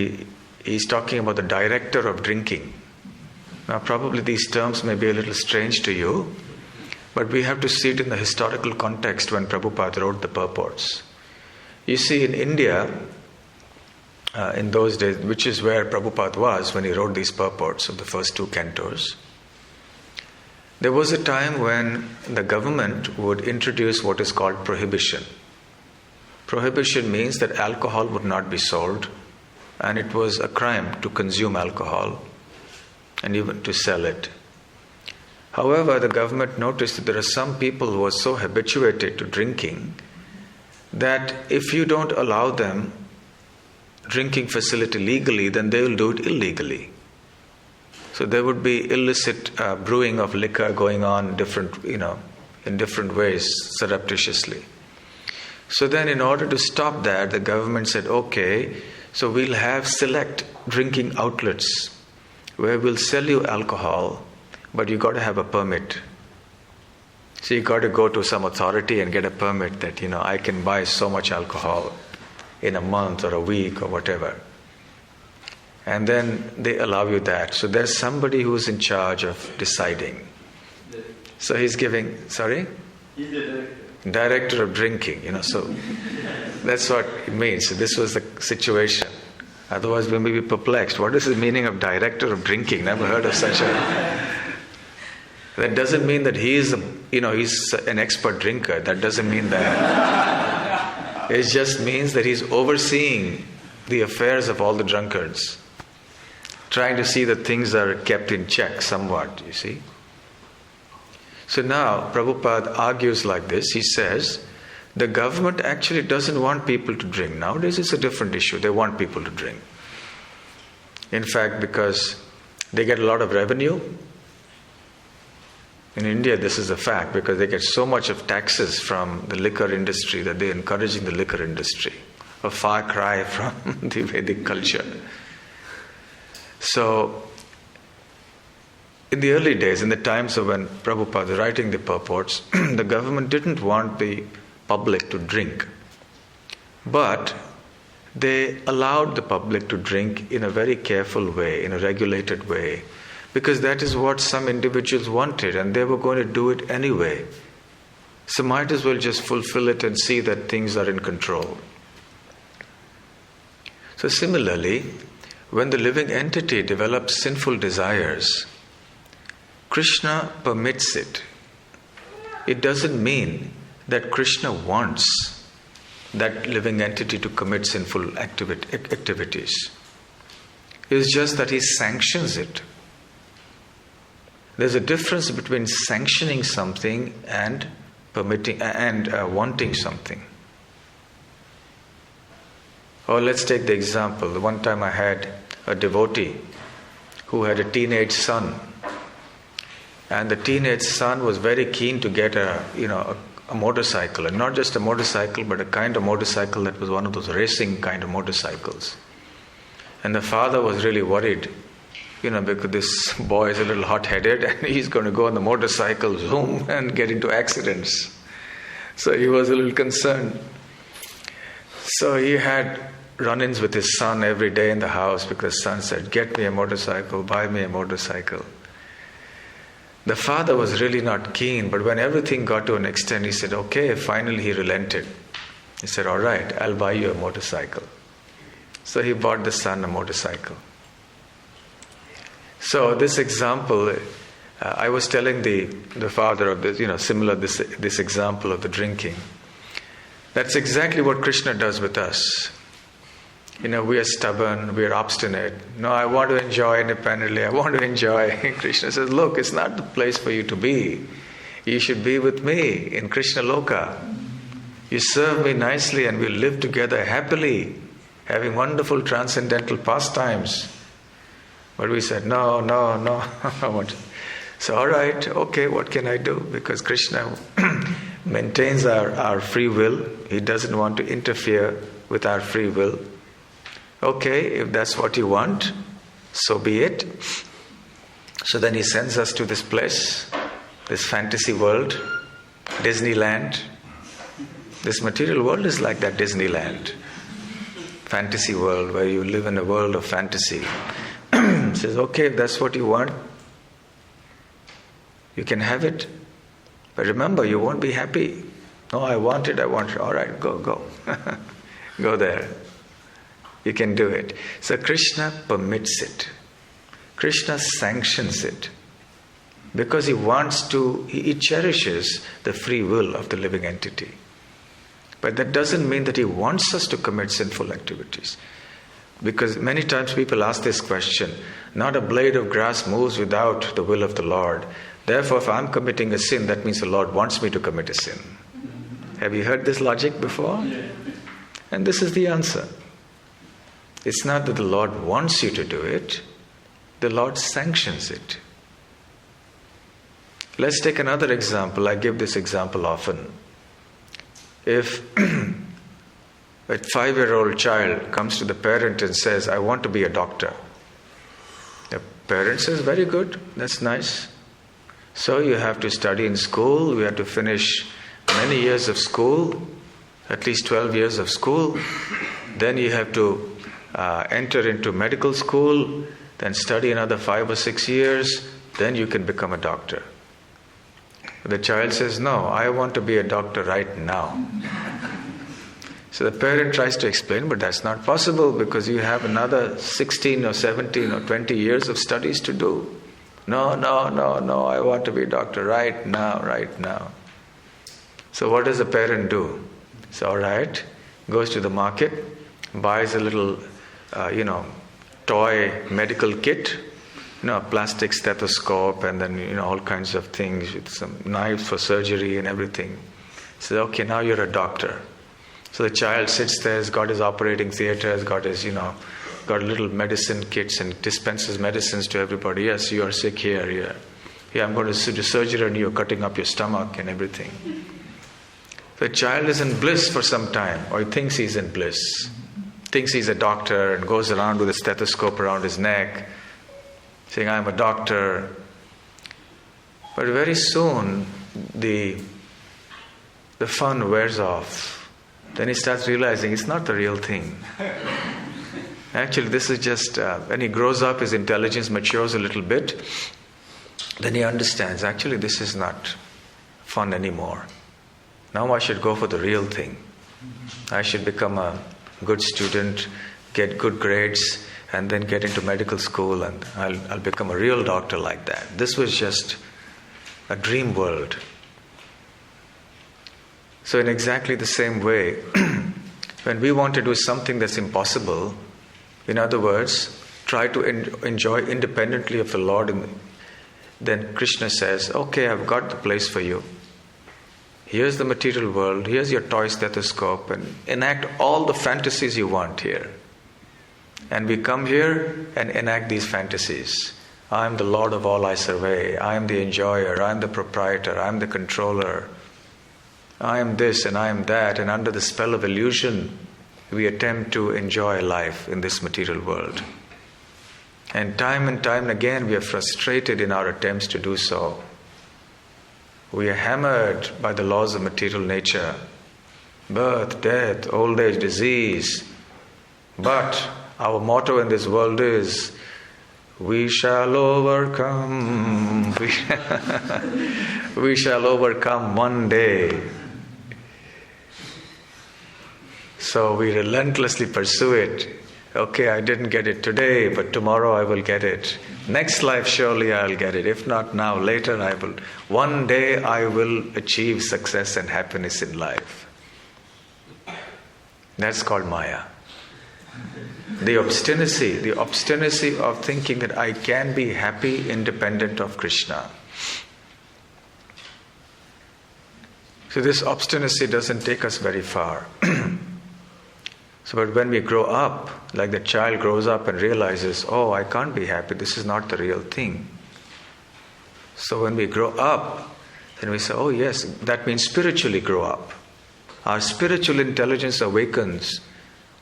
he's talking about the director of drinking. Now probably these terms may be a little strange to you, but we have to see it in the historical context when Prabhupada wrote the purports. You see, in India, in those days, which is where Prabhupada was when he wrote these purports of the first two cantos, there was a time when the government would introduce what is called prohibition. Prohibition means that alcohol would not be sold, and it was a crime to consume alcohol and even to sell it. However, the government noticed that there are some people who are so habituated to drinking that if you don't allow them drinking facility legally, then they will do it illegally. So there would be illicit brewing of liquor going on in different ways, surreptitiously. So then in order to stop that, the government said, okay, so we'll have select drinking outlets where we'll sell you alcohol, but you got to have a permit. So you got to go to some authority and get a permit that, I can buy so much alcohol in a month or a week or whatever. And then they allow you that. So there's somebody who's in charge of deciding. So he's giving, sorry? He's the director. Director of drinking, so that's what it means. So this was the situation. Otherwise we may be perplexed. What is the meaning of director of drinking? Never heard of such a... That doesn't mean that he's an expert drinker. That doesn't mean that. It just means that he's overseeing the affairs of all the drunkards, trying to see that things are kept in check somewhat, you see. So now Prabhupada argues like this. He says, the government actually doesn't want people to drink. Nowadays it's a different issue. They want people to drink. In fact, because they get a lot of revenue. In India, this is a fact, because they get so much of taxes from the liquor industry that they're encouraging the liquor industry. A far cry from the Vedic culture. So, in the early days, in the times of when Prabhupada was writing the purports, the government didn't want the public to drink. But they allowed the public to drink in a very careful way, in a regulated way, because that is what some individuals wanted, and they were going to do it anyway. So might as well just fulfill it and see that things are in control. So similarly, when the living entity develops sinful desires, Krishna permits it. It doesn't mean that Krishna wants that living entity to commit sinful activities. It's just that he sanctions it. There's a difference between sanctioning something and permitting and wanting something. Or let's take the example. One time I had a devotee who had a teenage son, and the teenage son was very keen to get a motorcycle, and not just a motorcycle, but a kind of motorcycle that was one of those racing kind of motorcycles. And the father was really worried, because this boy is a little hot-headed and he's going to go on the motorcycle, zoom, and get into accidents. So he was a little concerned. So he had run-ins with his son every day in the house because his son said, "Get me a motorcycle, buy me a motorcycle." The father was really not keen, but when everything got to an extent, he said, "Okay," finally he relented. He said, "All right, I'll buy you a motorcycle." So he bought the son a motorcycle. So this example, I was telling the father of this, similar this example of the drinking. That's exactly what Krishna does with us. We are stubborn, we are obstinate. No, I want to enjoy independently, I want to enjoy. Krishna says, "Look, it's not the place for you to be. You should be with me in Krishna Loka. You serve me nicely and we'll live together happily, having wonderful transcendental pastimes." But we said, no. So, all right, okay, what can I do? Because Krishna maintains our free will. He doesn't want to interfere with our free will. Okay, if that's what you want, so be it. So then he sends us to this place, this fantasy world, Disneyland. This material world is like that Disneyland. Fantasy world, where you live in a world of fantasy. Says, okay, if that's what you want, you can have it. But remember, you won't be happy. No, I want it. All right, go. Go there. You can do it. So Krishna permits it. Krishna sanctions it. Because he cherishes the free will of the living entity. But that doesn't mean that he wants us to commit sinful activities. Because many times people ask this question, not a blade of grass moves without the will of the Lord. Therefore, if I'm committing a sin, that means the Lord wants me to commit a sin. Have you heard this logic before? And this is the answer. It's not that the Lord wants you to do it, the Lord sanctions it. Let's take another example. I give this example often. If a 5-year-old child comes to the parent and says, "I want to be a doctor," the parent says, "Very good, that's nice. So you have to study in school, you have to finish many years of school, at least 12 years of school. Then you have to enter into medical school, then study another 5 or 6 years, then you can become a doctor." The child says, "No, I want to be a doctor right now." So the parent tries to explain, but that's not possible because you have another 16 or 17 or 20 years of studies to do. No, I want to be a doctor right now. So what does the parent do? So all right, goes to the market, buys a little, toy medical kit, a plastic stethoscope, and then, all kinds of things with some knives for surgery and everything. Says, "Okay, now you're a doctor." So the child sits there, has got his operating theater, has got his, got little medicine kits and dispenses medicines to everybody. "Yes, you are sick here. Yeah, I'm going to do surgery on you, cutting up your stomach and everything." The child is in bliss for some time, or he thinks he's in bliss. Thinks he's a doctor and goes around with a stethoscope around his neck, saying, "I'm a doctor." But very soon, the fun wears off. Then he starts realizing it's not the real thing. Actually, this is just, when he grows up, his intelligence matures a little bit. Then he understands, actually, this is not fun anymore. Now I should go for the real thing. I should become a good student, get good grades, and then get into medical school and I'll become a real doctor like that. This was just a dream world. So in exactly the same way, when we want to do something that's impossible, in other words, try to enjoy independently of the Lord, then Krishna says, okay, I've got the place for you. Here's the material world, here's your toy stethoscope, and enact all the fantasies you want here. And we come here and enact these fantasies. I am the Lord of all I survey, I am the enjoyer, I am the proprietor, I am the controller, I am this and I am that, and under the spell of illusion, we attempt to enjoy life in this material world. And time again, we are frustrated in our attempts to do so. We are hammered by the laws of material nature. Birth, death, old age, disease. But our motto in this world is, we shall overcome. We shall overcome one day. So we relentlessly pursue it. Okay, I didn't get it today, but tomorrow I will get it. Next life, surely I'll get it. If not now, later I will. One day I will achieve success and happiness in life. That's called Maya. The obstinacy of thinking that I can be happy independent of Krishna. So this obstinacy doesn't take us very far. So, but when we grow up, like the child grows up and realizes, oh, I can't be happy, this is not the real thing. So when we grow up, then we say, oh yes, that means spiritually grow up. Our spiritual intelligence awakens.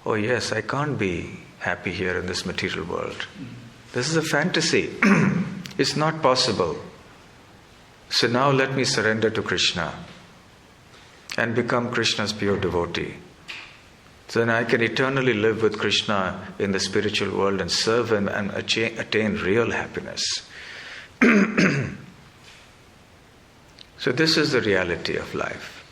Oh yes, I can't be happy here in this material world. This is a fantasy. It's not possible. So now let me surrender to Krishna and become Krishna's pure devotee. So then I can eternally live with Krishna in the spiritual world and serve Him and attain real happiness. So this is the reality of life.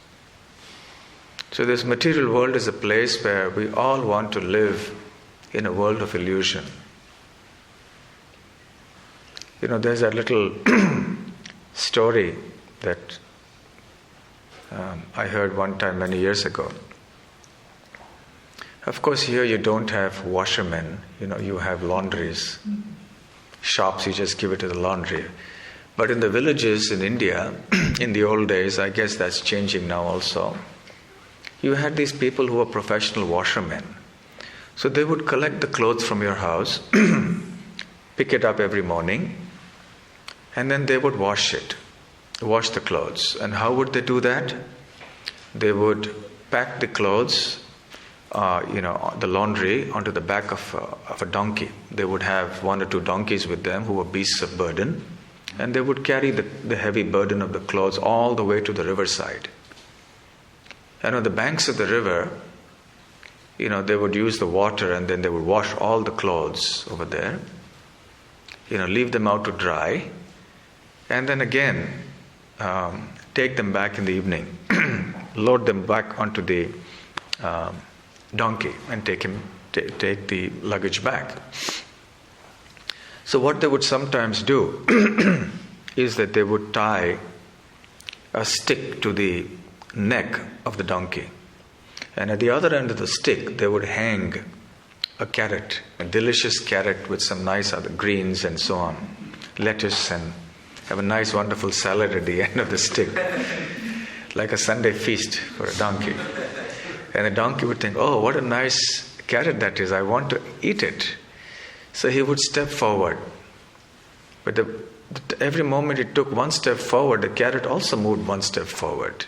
So this material world is a place where we all want to live in a world of illusion. You know, there's a little story that I heard one time many years ago. Of course, here you don't have washermen, you have laundries, shops, you just give it to the laundry. But in the villages in India, in the old days, I guess that's changing now also, you had these people who were professional washermen. So they would collect the clothes from your house, pick it up every morning, and then they would wash the clothes. And how would they do that? They would pack the clothes, the laundry onto the back of a donkey. They would have 1 or 2 donkeys with them who were beasts of burden, and they would carry the heavy burden of the clothes all the way to the riverside. And on the banks of the river, they would use the water and then they would wash all the clothes over there, leave them out to dry, and then again take them back in the evening, load them back onto the donkey and take the luggage back. So what they would sometimes do is that they would tie a stick to the neck of the donkey, and at the other end of the stick they would hang a carrot, a delicious carrot with some nice other greens and so on, lettuce, and have a nice wonderful salad at the end of the stick, like a Sunday feast for a donkey. And the donkey would think, oh, what a nice carrot that is, I want to eat it. So he would step forward. But every moment it took 1 step forward, the carrot also moved 1 step forward.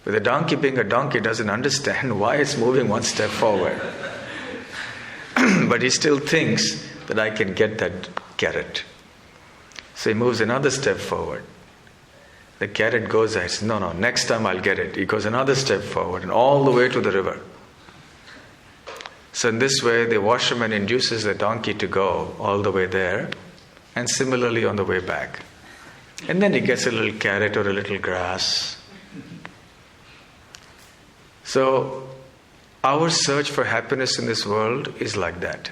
But the donkey, being a donkey, doesn't understand why it's moving 1 step forward. But he still thinks that I can get that carrot. So he moves another step forward. The carrot goes ahead, says, no, next time I'll get it. He goes another step forward and all the way to the river. So in this way, the washerman induces the donkey to go all the way there, and similarly on the way back. And then he gets a little carrot or a little grass. So our search for happiness in this world is like that.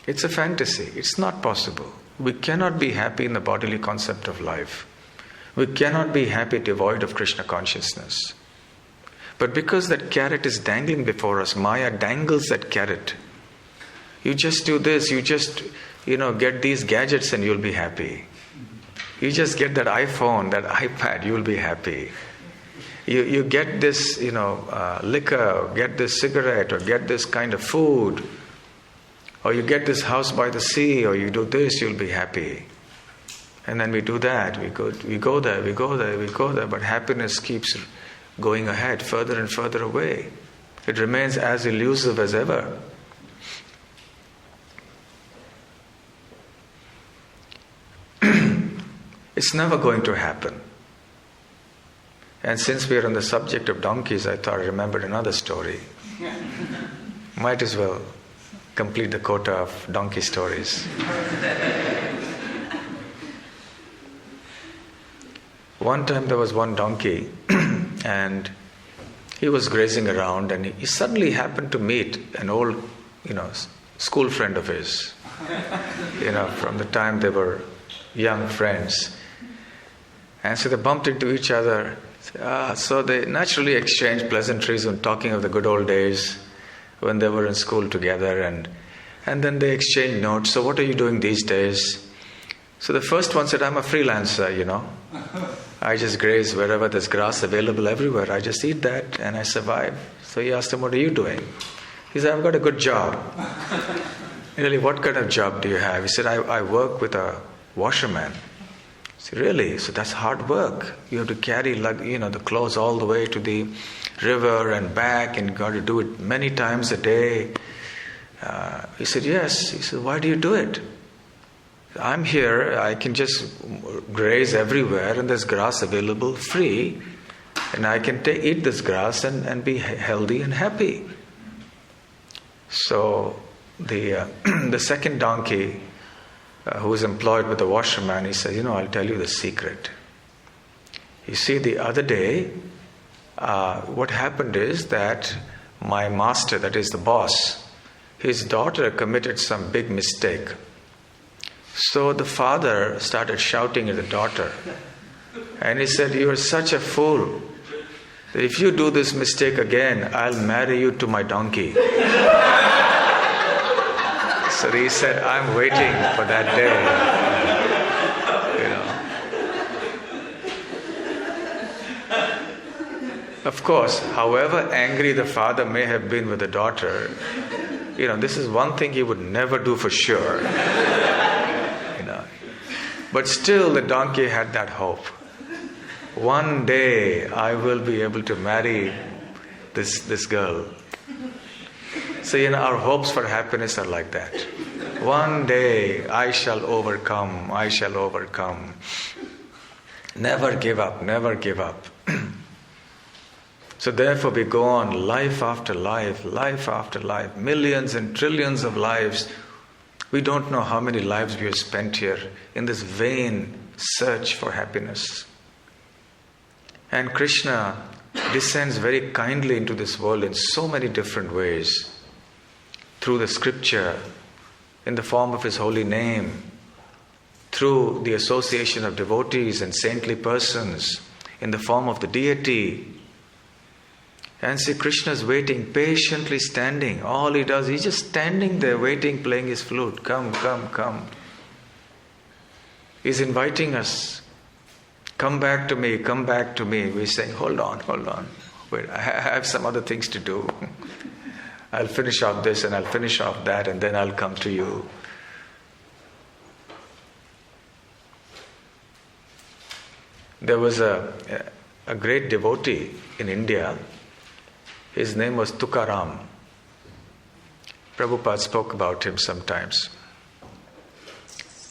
It's a fantasy. It's not possible. We cannot be happy in the bodily concept of life. We cannot be happy devoid of Krishna consciousness. But because that carrot is dangling before us, Maya dangles that carrot. You just do this, you just, get these gadgets and you'll be happy. You just get that iPhone, that iPad, you'll be happy. You get this, liquor, get this cigarette, or get this kind of food, or you get this house by the sea, or you do this, you'll be happy. And then we do that, we go there, but happiness keeps going ahead, further and further away. It remains as elusive as ever. It's never going to happen. And since we are on the subject of donkeys, I thought I remembered another story. Might as well complete the quota of donkey stories. One time there was one donkey and he was grazing around, and he suddenly happened to meet an old, school friend of his. From the time they were young friends. And so they bumped into each other. So they naturally exchanged pleasantries when talking of the good old days when they were in school together, and then they exchanged notes. So what are you doing these days? So the first one said, I'm a freelancer, I just graze wherever there's grass available everywhere. I just eat that and I survive. So he asked him, what are you doing? He said, I've got a good job. Really, what kind of job do you have? He said, I work with a washerman. I said, really? So that's hard work. You have to carry the clothes all the way to the river and back, and you got to do it many times a day. He said, yes. He said, why do you do it? I'm here, I can just graze everywhere and there's grass available free, and I can eat this grass and be healthy and happy. So the second donkey who was employed with the washerman, he said, I'll tell you the secret. You see, the other day, what happened is that my master, that is the boss, his daughter committed some big mistake. So the father started shouting at the daughter. And he said, you are such a fool. If you do this mistake again, I'll marry you to my donkey. So he said, I'm waiting for that day. Of course, however angry the father may have been with the daughter, this is one thing he would never do for sure. But still the donkey had that hope. One day I will be able to marry this girl. So our hopes for happiness are like that. One day I shall overcome. Never give up, never give up. So therefore we go on life after life, millions and trillions of lives. We don't know how many lives we have spent here in this vain search for happiness. And Krishna descends very kindly into this world in so many different ways. Through the scripture, in the form of His holy name, through the association of devotees and saintly persons, in the form of the deity. And see, Krishna is waiting, patiently standing. All he does, he's just standing there waiting, playing his flute. Come, come, come. He's inviting us. Come back to me, come back to me. We're saying, hold on. Wait, I have some other things to do. I'll finish off this and I'll finish off that, and then I'll come to you. There was a great devotee in India. His name was Tukaram. Prabhupada spoke about him sometimes.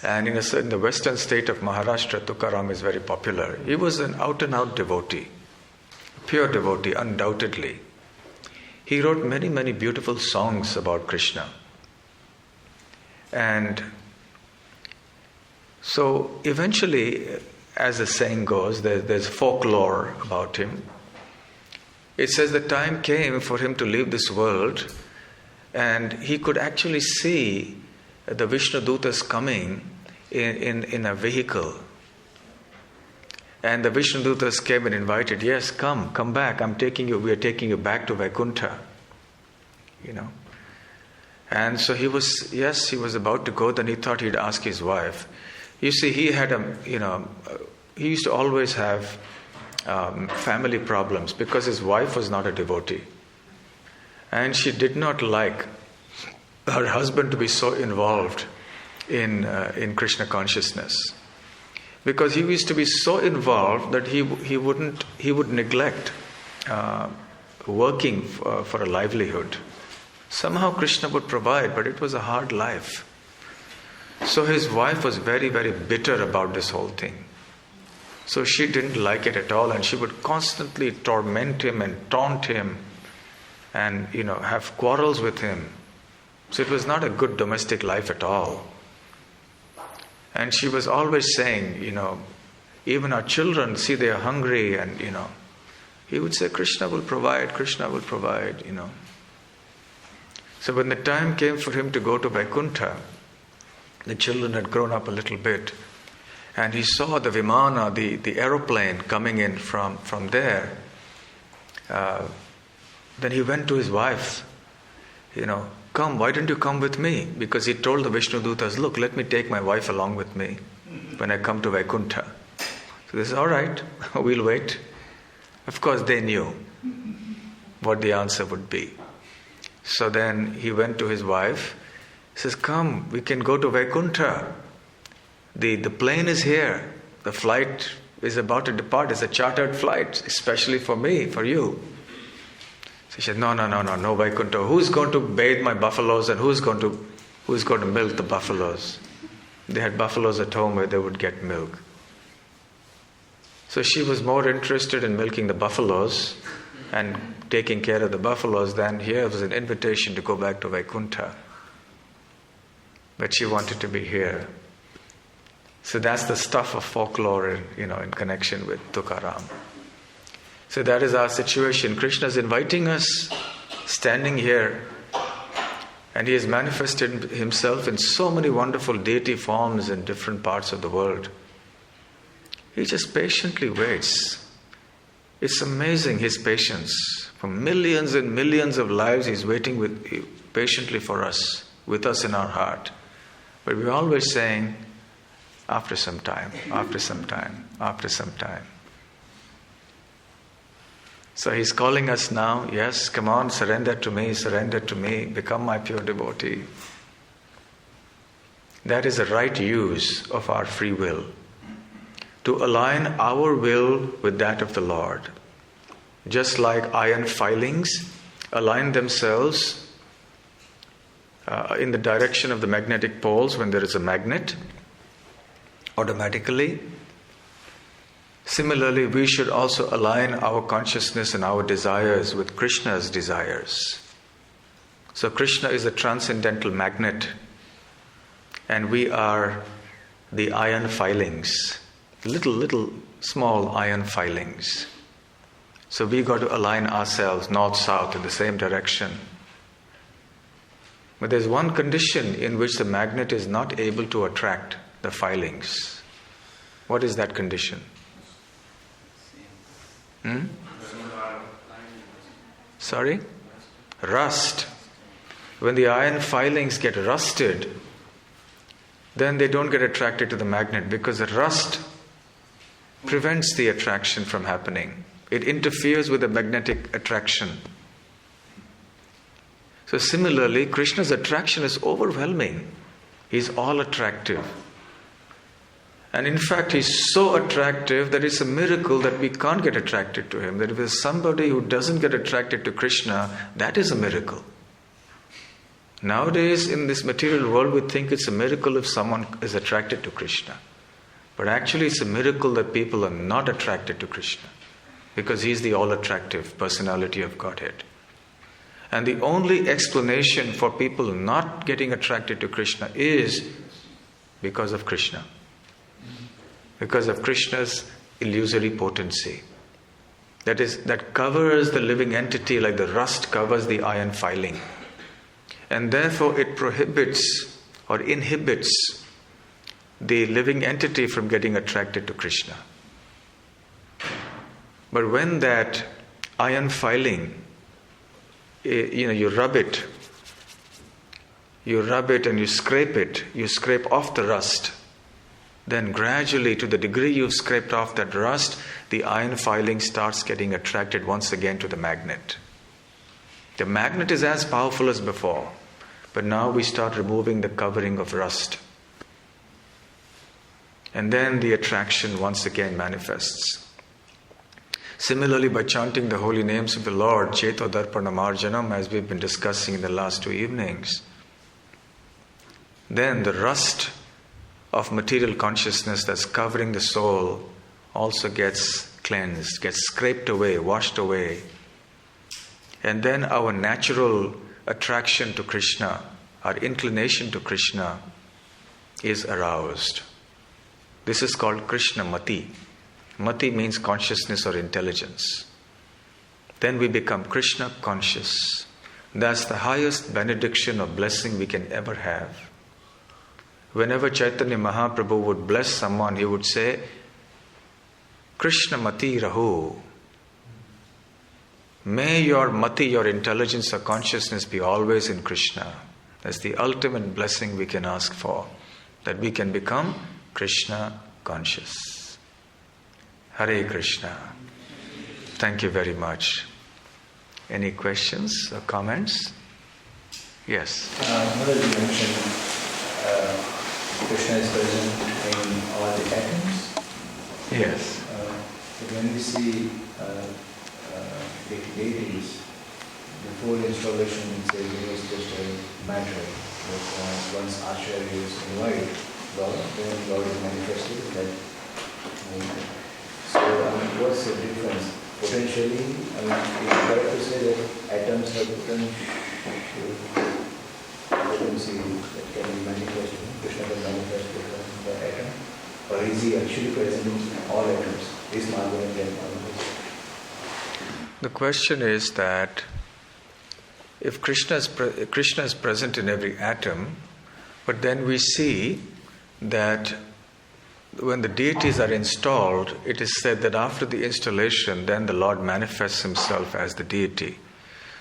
And in the western state of Maharashtra, Tukaram is very popular. He was an out-and-out devotee, pure devotee, undoubtedly. He wrote many, many beautiful songs about Krishna. And so eventually, as the saying goes, there's folklore about him. It says the time came for him to leave this world, and he could actually see the Vishnu Dutas coming in a vehicle. And the Vishnu Dutas came and invited, yes, come back, we are taking you back to Vaikuntha. And so he was about to go, then he thought he'd ask his wife. You see, he used to always have family problems because his wife was not a devotee. And she did not like her husband to be so involved in Krishna consciousness. Because he used to be so involved that he would neglect working for a livelihood. Somehow Krishna would provide, but it was a hard life. So his wife was very, very bitter about this whole thing. So she didn't like it at all, and she would constantly torment him and taunt him and have quarrels with him. So it was not a good domestic life at all. And she was always saying, even our children, see, they are hungry, and he would say, Krishna will provide, Krishna will provide, So when the time came for him to go to Vaikuntha, the children had grown up a little bit, and he saw the Vimana, the aeroplane coming in from there. Then he went to his wife, come, why don't you come with me? Because he told the Vishnu Dutas, look, let me take my wife along with me when I come to Vaikuntha. So they said, all right, we'll wait. Of course, they knew what the answer would be. So then he went to his wife. He says, come, we can go to Vaikuntha. The plane is here. The flight is about to depart. It's a chartered flight, especially for me, for you. So she said, no, Vaikuntha. Who's going to bathe my buffaloes, and who's going to milk the buffaloes? They had buffaloes at home where they would get milk. So she was more interested in milking the buffaloes and taking care of the buffaloes than here was an invitation to go back to Vaikuntha. But she wanted to be here. So that's the stuff of folklore, in connection with Tukaram. So that is our situation. Krishna is inviting us, standing here, and he has manifested himself in so many wonderful deity forms in different parts of the world. He just patiently waits. It's amazing, his patience. For millions and millions of lives, he's waiting patiently for us, with us in our heart. But we're always saying, after some time, after some time, after some time. So he's calling us now, yes, come on, surrender to me, become my pure devotee. That is the right use of our free will, to align our will with that of the Lord. Just like iron filings align themselves in the direction of the magnetic poles when there is a magnet, automatically. Similarly, we should also align our consciousness and our desires with Krishna's desires. So Krishna is a transcendental magnet, and we are the iron filings, little small iron filings. So we got to align ourselves north-south in the same direction. But there's one condition in which the magnet is not able to attract the filings. What is that condition? Sorry? Rust. When the iron filings get rusted, then they don't get attracted to the magnet, because the rust prevents the attraction from happening. It interferes with the magnetic attraction. So similarly, Krishna's attraction is overwhelming. He's all attractive. And in fact, he's so attractive that it's a miracle that we can't get attracted to him. That if there's somebody who doesn't get attracted to Krishna, that is a miracle. Nowadays, in this material world, we think it's a miracle if someone is attracted to Krishna. But actually, it's a miracle that people are not attracted to Krishna, because he's the all-attractive personality of Godhead. And the only explanation for people not getting attracted to Krishna is because of Krishna. Because of Krishna's illusory potency. That covers the living entity like the rust covers the iron filing. And therefore it prohibits or inhibits the living entity from getting attracted to Krishna. But when that iron filing, you rub it and you scrape off the rust, then gradually, to the degree you've scraped off that rust, the iron filing starts getting attracted once again to the magnet. The magnet is as powerful as before, but now we start removing the covering of rust. And then the attraction once again manifests. Similarly, by chanting the holy names of the Lord, Cheto Darpana Marjanam, as we've been discussing in the last 2 evenings, then the rust of material consciousness that's covering the soul also gets cleansed, gets scraped away, washed away. And then our natural attraction to Krishna, our inclination to Krishna, is aroused. This is called Krishna Mati. Mati means consciousness or intelligence. Then we become Krishna conscious. That's the highest benediction or blessing we can ever have. Whenever Chaitanya Mahaprabhu would bless someone, he would say, Krishna Mati Rahu. May your Mati, your intelligence or consciousness be always in Krishna. That's the ultimate blessing we can ask for, that we can become Krishna conscious. Hare Krishna. Thank you very much. Any questions or comments? Yes. Mother, you mentioned Krishna is present in all the atoms. Yes. But when we see deities, before installation, it was just a matter. But once Acharya is invited, then God is manifested in that movement. So, what's the difference? Potentially, it's correct to say that atoms have potency that can be manifested. Krishna can manifest from the atom. Or is he actually present in all atoms? Is Margaret can manifest? The question is that if Krishna is present in every atom, but then we see that when the deities are installed, it is said that after the installation, then the Lord manifests himself as the deity.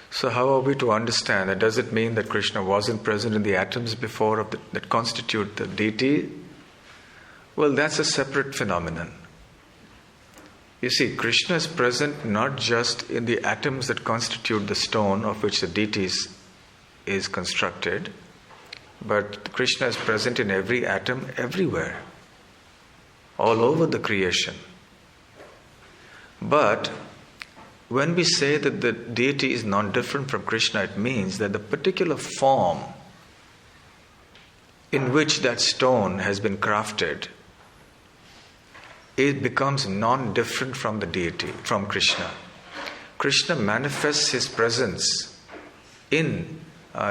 So how are we to understand that? Does it mean that Krishna wasn't present in the atoms before that constitute the deity? Well, that's a separate phenomenon. You see, Krishna is present not just in the atoms that constitute the stone of which the deity is constructed, but Krishna is present in every atom everywhere, all over the creation. But when we say that the deity is non-different from Krishna, it means that the particular form in which that stone has been crafted, it becomes non-different from the deity, from Krishna. Krishna manifests his presence in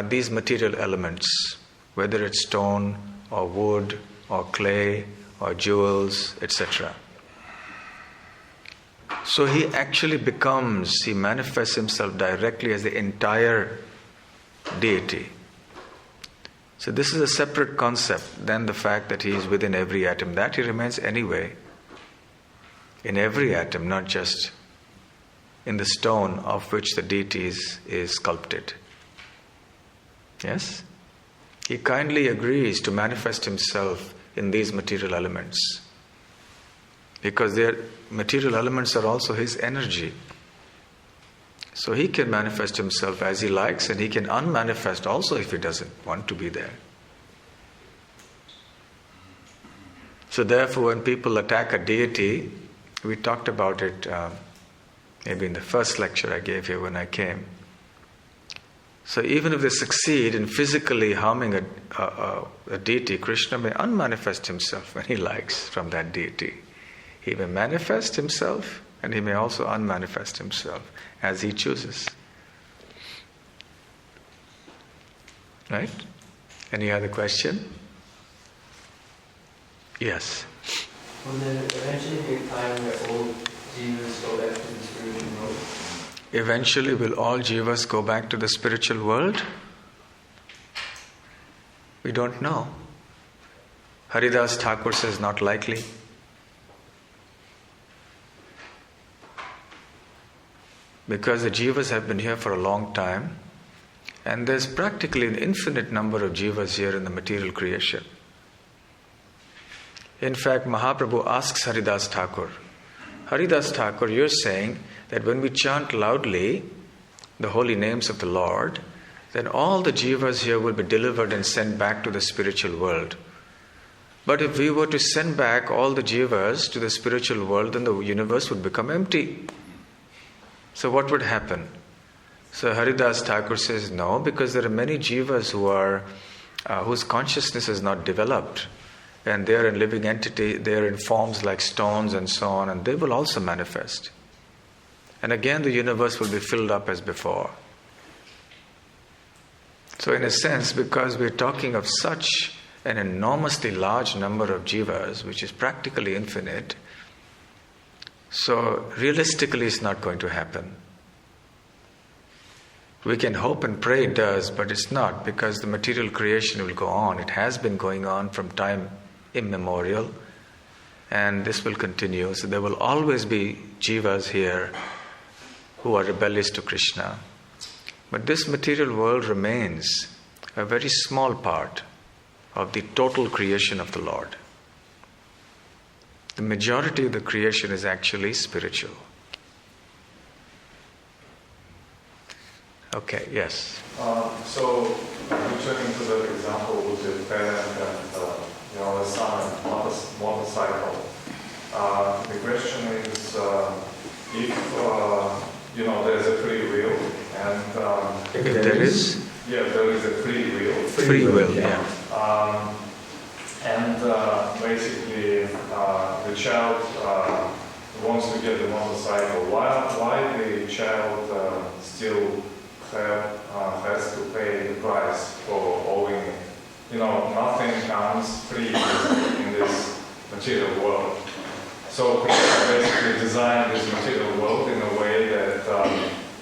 these material elements, whether it's stone or wood or clay or jewels, etc. So he manifests himself directly as the entire deity. So this is a separate concept than the fact that he is within every atom. That he remains anyway, in every atom, not just in the stone of which the deity is sculpted. Yes? He kindly agrees to manifest himself in these material elements, because their material elements are also his energy. So he can manifest himself as he likes, and he can unmanifest also if he doesn't want to be there. So therefore, when people attack a deity, we talked about it maybe in the first lecture I gave here when I came. So even if they succeed in physically harming a deity, Krishna may unmanifest himself when he likes from that deity. He may manifest himself, and he may also unmanifest himself as he chooses. Right? Any other question? Yes. Will there eventually be a time where all jivas go back to the spiritual world? Eventually, will all jivas go back to the spiritual world? We don't know. Haridas Thakur says not likely. Because the jivas have been here for a long time, and there's practically an infinite number of jivas here in the material creation. In fact, Mahaprabhu asks Haridas Thakur, Haridas Thakur, you're saying that when we chant loudly the holy names of the Lord, then all the jivas here will be delivered and sent back to the spiritual world. But if we were to send back all the jivas to the spiritual world, then the universe would become empty. So what would happen? So Haridas Thakur says, no, because there are many jivas whose consciousness is not developed. And they are in living entity, they are in forms like stones and so on, and they will also manifest. And again the universe will be filled up as before. So in a sense, because we're talking of such an enormously large number of jivas, which is practically infinite, so realistically it's not going to happen. We can hope and pray it does, but it's not, because the material creation will go on. It has been going on from time immemorial, and this will continue. So there will always be jivas here who are rebellious to Krishna. But this material world remains a very small part of the total creation of the Lord. The majority of the creation is actually spiritual. Okay, yes. So, returning to the example with the parent and the son and motorcycle, the question is if there's a free will and If there is? Yeah, there is a free will. Free will, yeah. And basically, the child wants to get the motorcycle. Why the child still has to pay the price for owing it? Nothing comes free in this material world. So Krishna basically designed this material world in a way that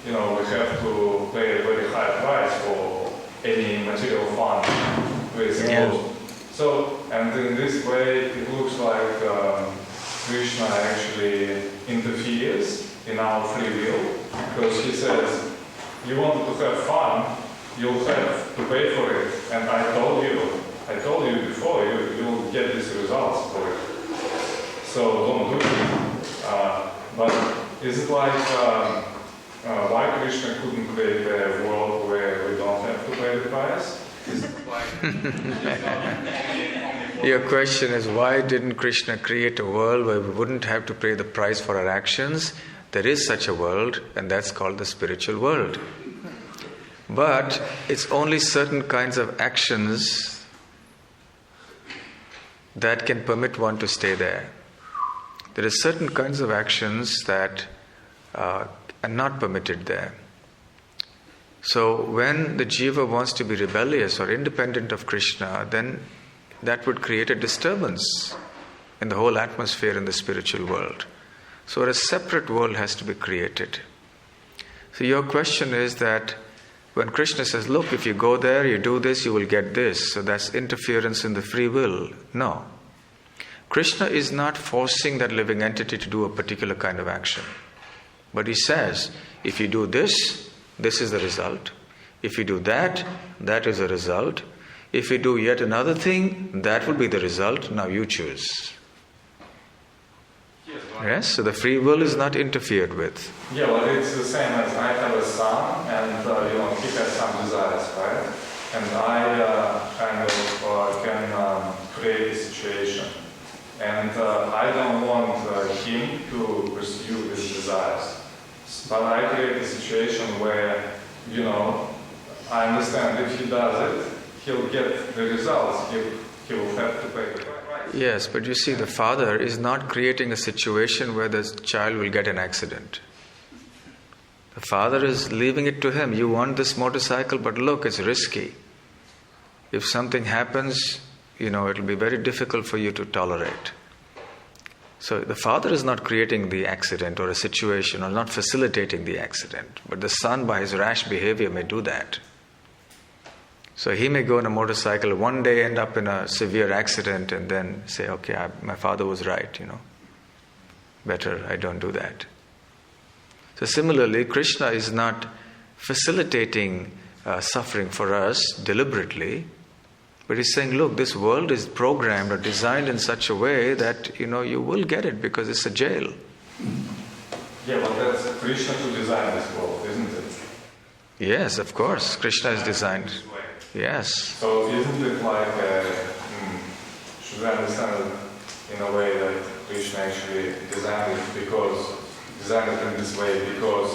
we have to pay a very high price for any material fun with involved. So, and in this way, it looks like Krishna actually interferes in our free will, because he says, you wanted to have fun, you'll have to pay for it. And I told you before, you'll get these results for it. So don't do it. But is it like, why Krishna couldn't create a world where we don't have to pay the price? Is it like... Your question is, why didn't Krishna create a world where we wouldn't have to pay the price for our actions? There is such a world, and that's called the spiritual world. But it's only certain kinds of actions that can permit one to stay there. There are certain kinds of actions that are not permitted there. So when the jiva wants to be rebellious or independent of Krishna, then that would create a disturbance in the whole atmosphere in the spiritual world. So a separate world has to be created. So your question is that when Krishna says, look, if you go there, you do this, you will get this. So that's interference in the free will. No. Krishna is not forcing that living entity to do a particular kind of action. But he says, if you do this, this is the result. If you do that, that is the result. If you do yet another thing, that will be the result. Now you choose. Yes, so the free will is not interfered with. Yeah, well, it's the same as I have a son, and he has some desires, right? And I can create a situation, and I don't want him to pursue his desires. But I create a situation where, I understand if he does it, he'll get the results. He will have to pay the price. Yes, but you see, the father is not creating a situation where the child will get an accident. The father is leaving it to him. You want this motorcycle, but look, it's risky. If something happens, it'll be very difficult for you to tolerate. So the father is not creating the accident or a situation or not facilitating the accident. But the son, by his rash behavior, may do that. So he may go on a motorcycle, one day end up in a severe accident and then say, okay, my father was right, better I don't do that. So similarly, Krishna is not facilitating suffering for us deliberately, but he's saying, look, this world is programmed or designed in such a way that, you will get it because it's a jail. Yeah, but that's Krishna who designed this world, isn't it? Yes, of course. Krishna is designed. This way. Yes. So isn't it like, should I understand it in a way that Krishna actually designed it in this way because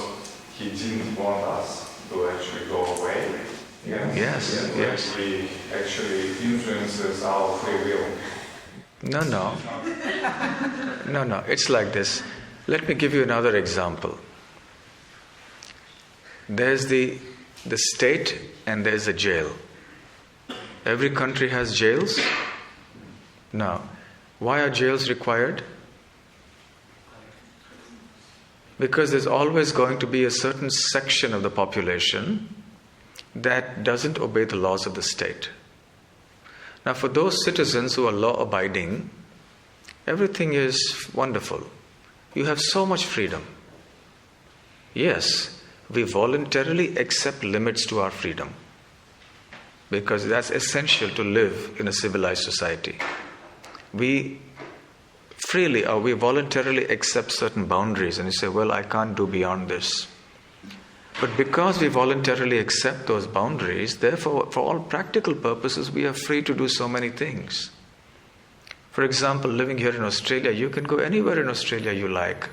he didn't want us to actually go away? Yes. He actually influences our free will. No. It's like this. Let me give you another example. There's the state and there's a jail. Every country has jails? No. Why are jails required? Because there's always going to be a certain section of the population that doesn't obey the laws of the state. Now, for those citizens who are law-abiding, everything is wonderful. You have so much freedom. Yes, we voluntarily accept limits to our freedom because that's essential to live in a civilized society. We voluntarily accept certain boundaries and you say, well, I can't do beyond this. But because we voluntarily accept those boundaries, therefore, for all practical purposes, we are free to do so many things. For example, living here in Australia, you can go anywhere in Australia you like.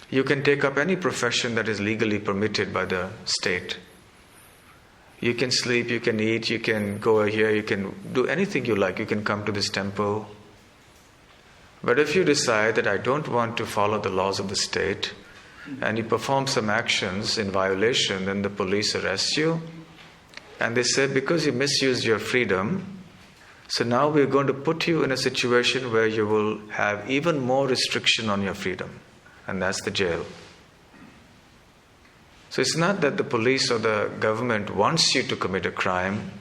You can take up any profession that is legally permitted by the state. You can sleep, you can eat, you can go here, you can do anything you like. You can come to this temple. But if you decide that I don't want to follow the laws of the state, and you perform some actions in violation, then the police arrest you. And they say, because you misused your freedom, so now we're going to put you in a situation where you will have even more restriction on your freedom. And that's the jail. So it's not that the police or the government wants you to commit a crime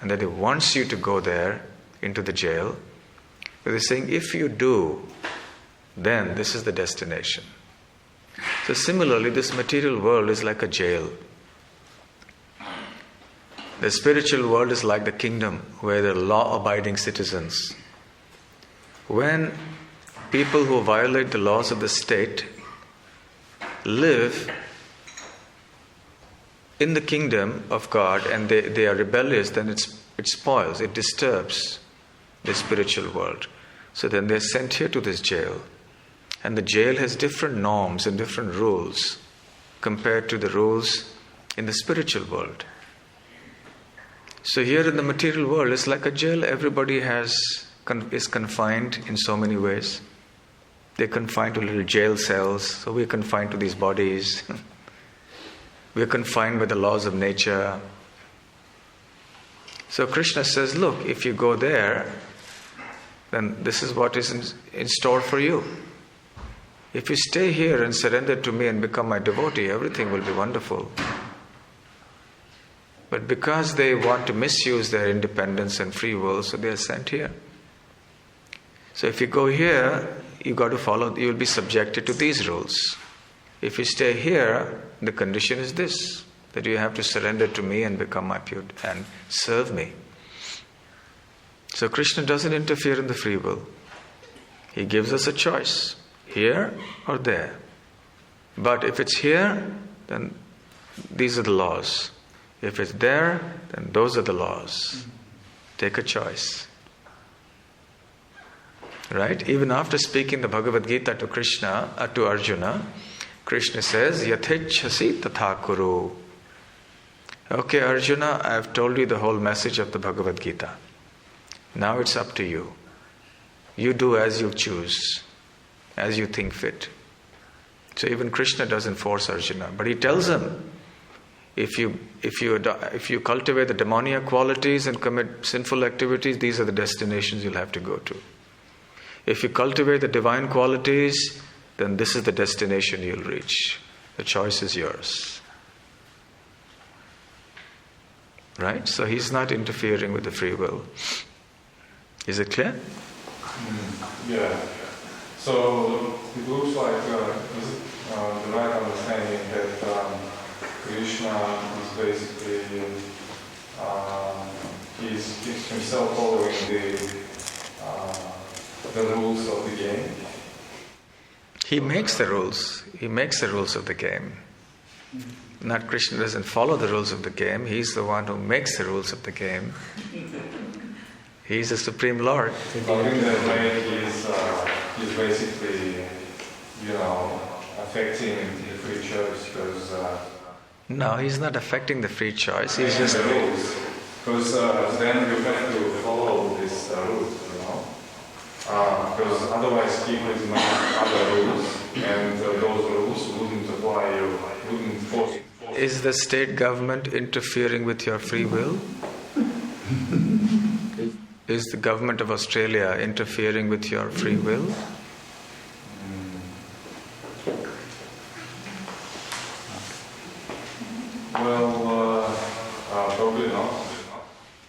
and that it wants you to go there into the jail. But they're saying, if you do, then this is the destination. So similarly, this material world is like a jail. The spiritual world is like the kingdom where there are law-abiding citizens. When people who violate the laws of the state live in the kingdom of God and they are rebellious, then it spoils, it disturbs the spiritual world. So then they're sent here to this jail. And the jail has different norms and different rules compared to the rules in the spiritual world. So here in the material world, it's like a jail. Everybody is confined in so many ways. They're confined to little jail cells. So we're confined to these bodies. We're confined by the laws of nature. So Krishna says, look, if you go there, then this is what is in store for you. If you stay here and surrender to me and become my devotee, everything will be wonderful. But because they want to misuse their independence and free will, so they are sent here. So if you go here, you will be subjected to these rules. If you stay here, the condition is this, that you have to surrender to me and become my pure and serve me. So Krishna doesn't interfere in the free will. He gives us a choice, here or there. But if it's here, then these are the laws. If it's there, then those are the laws. Take a choice. Right? Even after speaking the Bhagavad Gita to Arjuna, Krishna says, Yathechasi tatha kuru. Okay, Arjuna, I have told you the whole message of the Bhagavad Gita. Now it's up to you. You do as you choose, as you think fit. So even Krishna doesn't force Arjuna, but he tells him, if you cultivate the demoniac qualities and commit sinful activities, these are the destinations you'll have to go to. If you cultivate the divine qualities, then this is the destination you'll reach. The choice is yours. Right? So he's not interfering with the free will. Is it clear? Yeah. So it looks like is it, the right understanding that Krishna is basically he's himself following the rules of the game. He makes the rules. He makes the rules of the game. Not Krishna doesn't follow the rules of the game. He's the one who makes the rules of the game. He's the Supreme Lord. But in that way, he's basically, affecting the free choice because. No, he's not affecting the free choice. He's just the rules. Because then you have to follow this rules, because otherwise he would make other rules, and those rules wouldn't apply you, wouldn't force. Is the state government interfering with your free will? Is the government of Australia interfering with your free will? Well, probably not.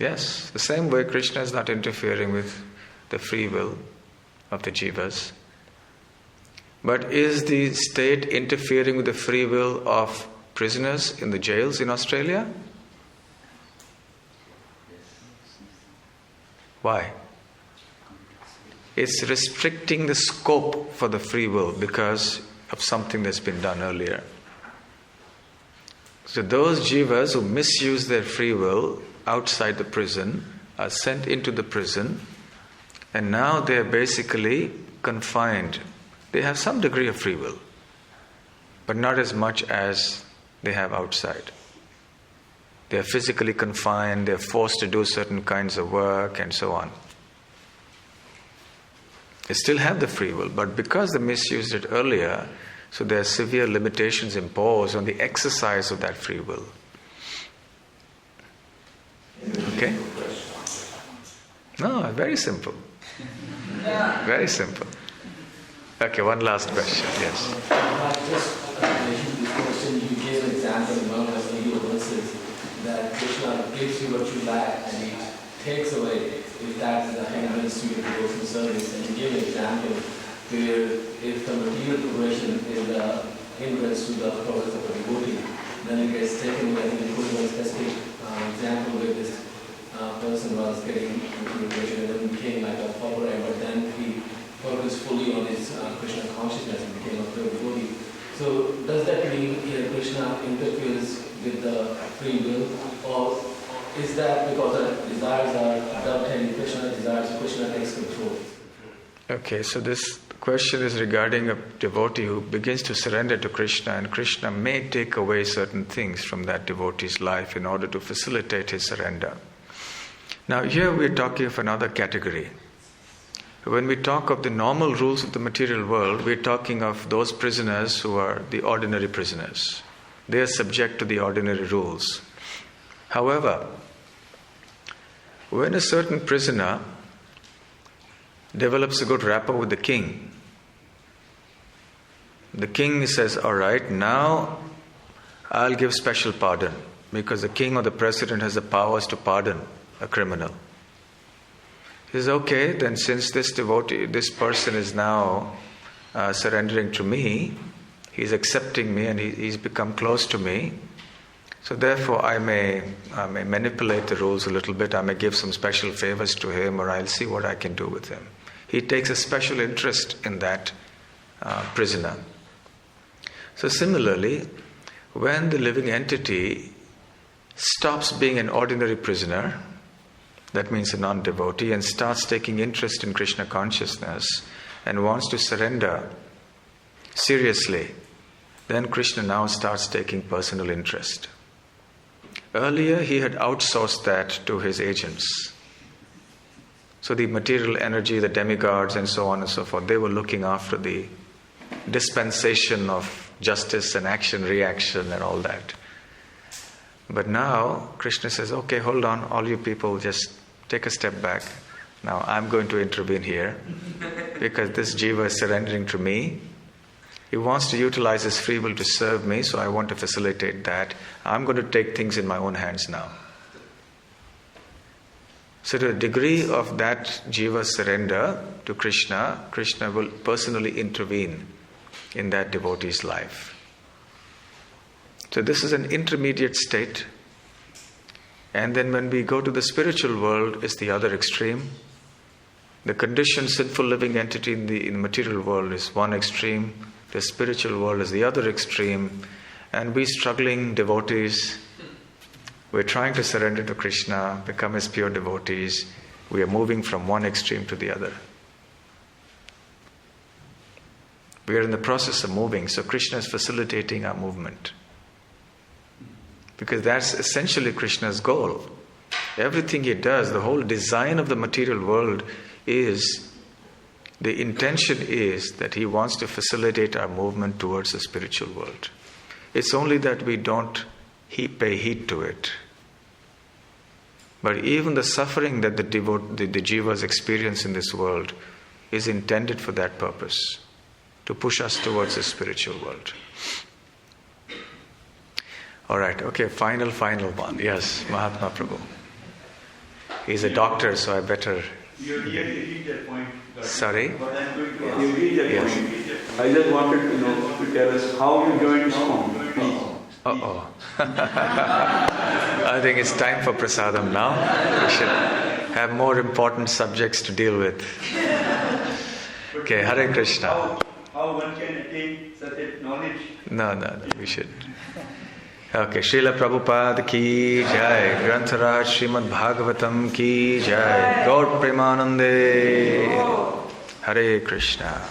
Yes, the same way Krishna is not interfering with the free will of the jivas. But is the state interfering with the free will of prisoners in the jails in Australia? Why? It's restricting the scope for the free will because of something that's been done earlier. So those jivas who misuse their free will outside the prison are sent into the prison, and now they are basically confined. They have some degree of free will, but not as much as they have outside. They are physically confined, they are forced to do certain kinds of work and so on. They still have the free will, but because they misused it earlier, so there are severe limitations imposed on the exercise of that free will. Okay? No, very simple. Very simple. Okay, one last question. Yes. Just in relation to this question, you gave an example in one of the video verses that Krishna gives you what you lack and he takes away if that is the hindrance to your devotional service. And you gave an example where if the material progression is the hindrance to the progress of a devotee, then it gets taken away. I think you put one specific example where this person was getting material progression and then became like a follower, but then he focused fully on his Krishna consciousness and became a pure devotee. So does that mean Krishna interferes with the free will, or is that because the desires are dovetailed Krishna desires, Krishna takes control? Okay, so this question is regarding a devotee who begins to surrender to Krishna, and Krishna may take away certain things from that devotee's life in order to facilitate his surrender. Now here we're talking of another category. When we talk of the normal rules of the material world, we're talking of those prisoners who are the ordinary prisoners. They are subject to the ordinary rules. However, when a certain prisoner develops a good rapport with the king, the king says, all right, now I'll give special pardon, because the king or the president has the powers to pardon a criminal. He says, okay, then since this devotee, this person is now surrendering to me, he's accepting me and he's become close to me, so therefore I may manipulate the rules a little bit, I may give some special favors to him, or I'll see what I can do with him. He takes a special interest in that prisoner. So similarly, when the living entity stops being an ordinary prisoner, that means a non-devotee, and starts taking interest in Krishna consciousness and wants to surrender seriously, then Krishna now starts taking personal interest. Earlier he had outsourced that to his agents. So the material energy, the demigods and so on and so forth, they were looking after the dispensation of justice and action, reaction and all that. But now Krishna says, okay, hold on, all you people just take a step back. Now I'm going to intervene here because this jiva is surrendering to me. He wants to utilize his free will to serve me, so I want to facilitate that. I'm going to take things in my own hands now. So to the degree of that jiva's surrender to Krishna, Krishna will personally intervene in that devotee's life. So this is an intermediate state. And then when we go to the spiritual world, it's the other extreme. The conditioned sinful living entity in the material world is one extreme. The spiritual world is the other extreme. And we struggling devotees, we're trying to surrender to Krishna, become His pure devotees. We are moving from one extreme to the other. We are in the process of moving, so Krishna is facilitating our movement. Because that's essentially Krishna's goal. Everything He does, the whole design of the material world is, the intention is that He wants to facilitate our movement towards the spiritual world. It's only that we don't pay heed to it. But even the suffering that the jivas experience in this world is intended for that purpose, to push us towards the spiritual world. All right, okay, final one. Yes, Mahatma Prabhu. He's a doctor, so I better... You reached that point. Sorry? But I'm going to ask. You reached that Yes. point. I just wanted to know, to tell us how you joined ISKCON, please. Uh-oh. I think it's time for prasadam now. We should have more important subjects to deal with. Okay, Hare Krishna. How one can attain such a knowledge? No, we should. Okay, Srila Prabhupada ki jai, Grantaraj Srimad Bhagavatam ki jai, Gaur Premanande, Hare Krishna.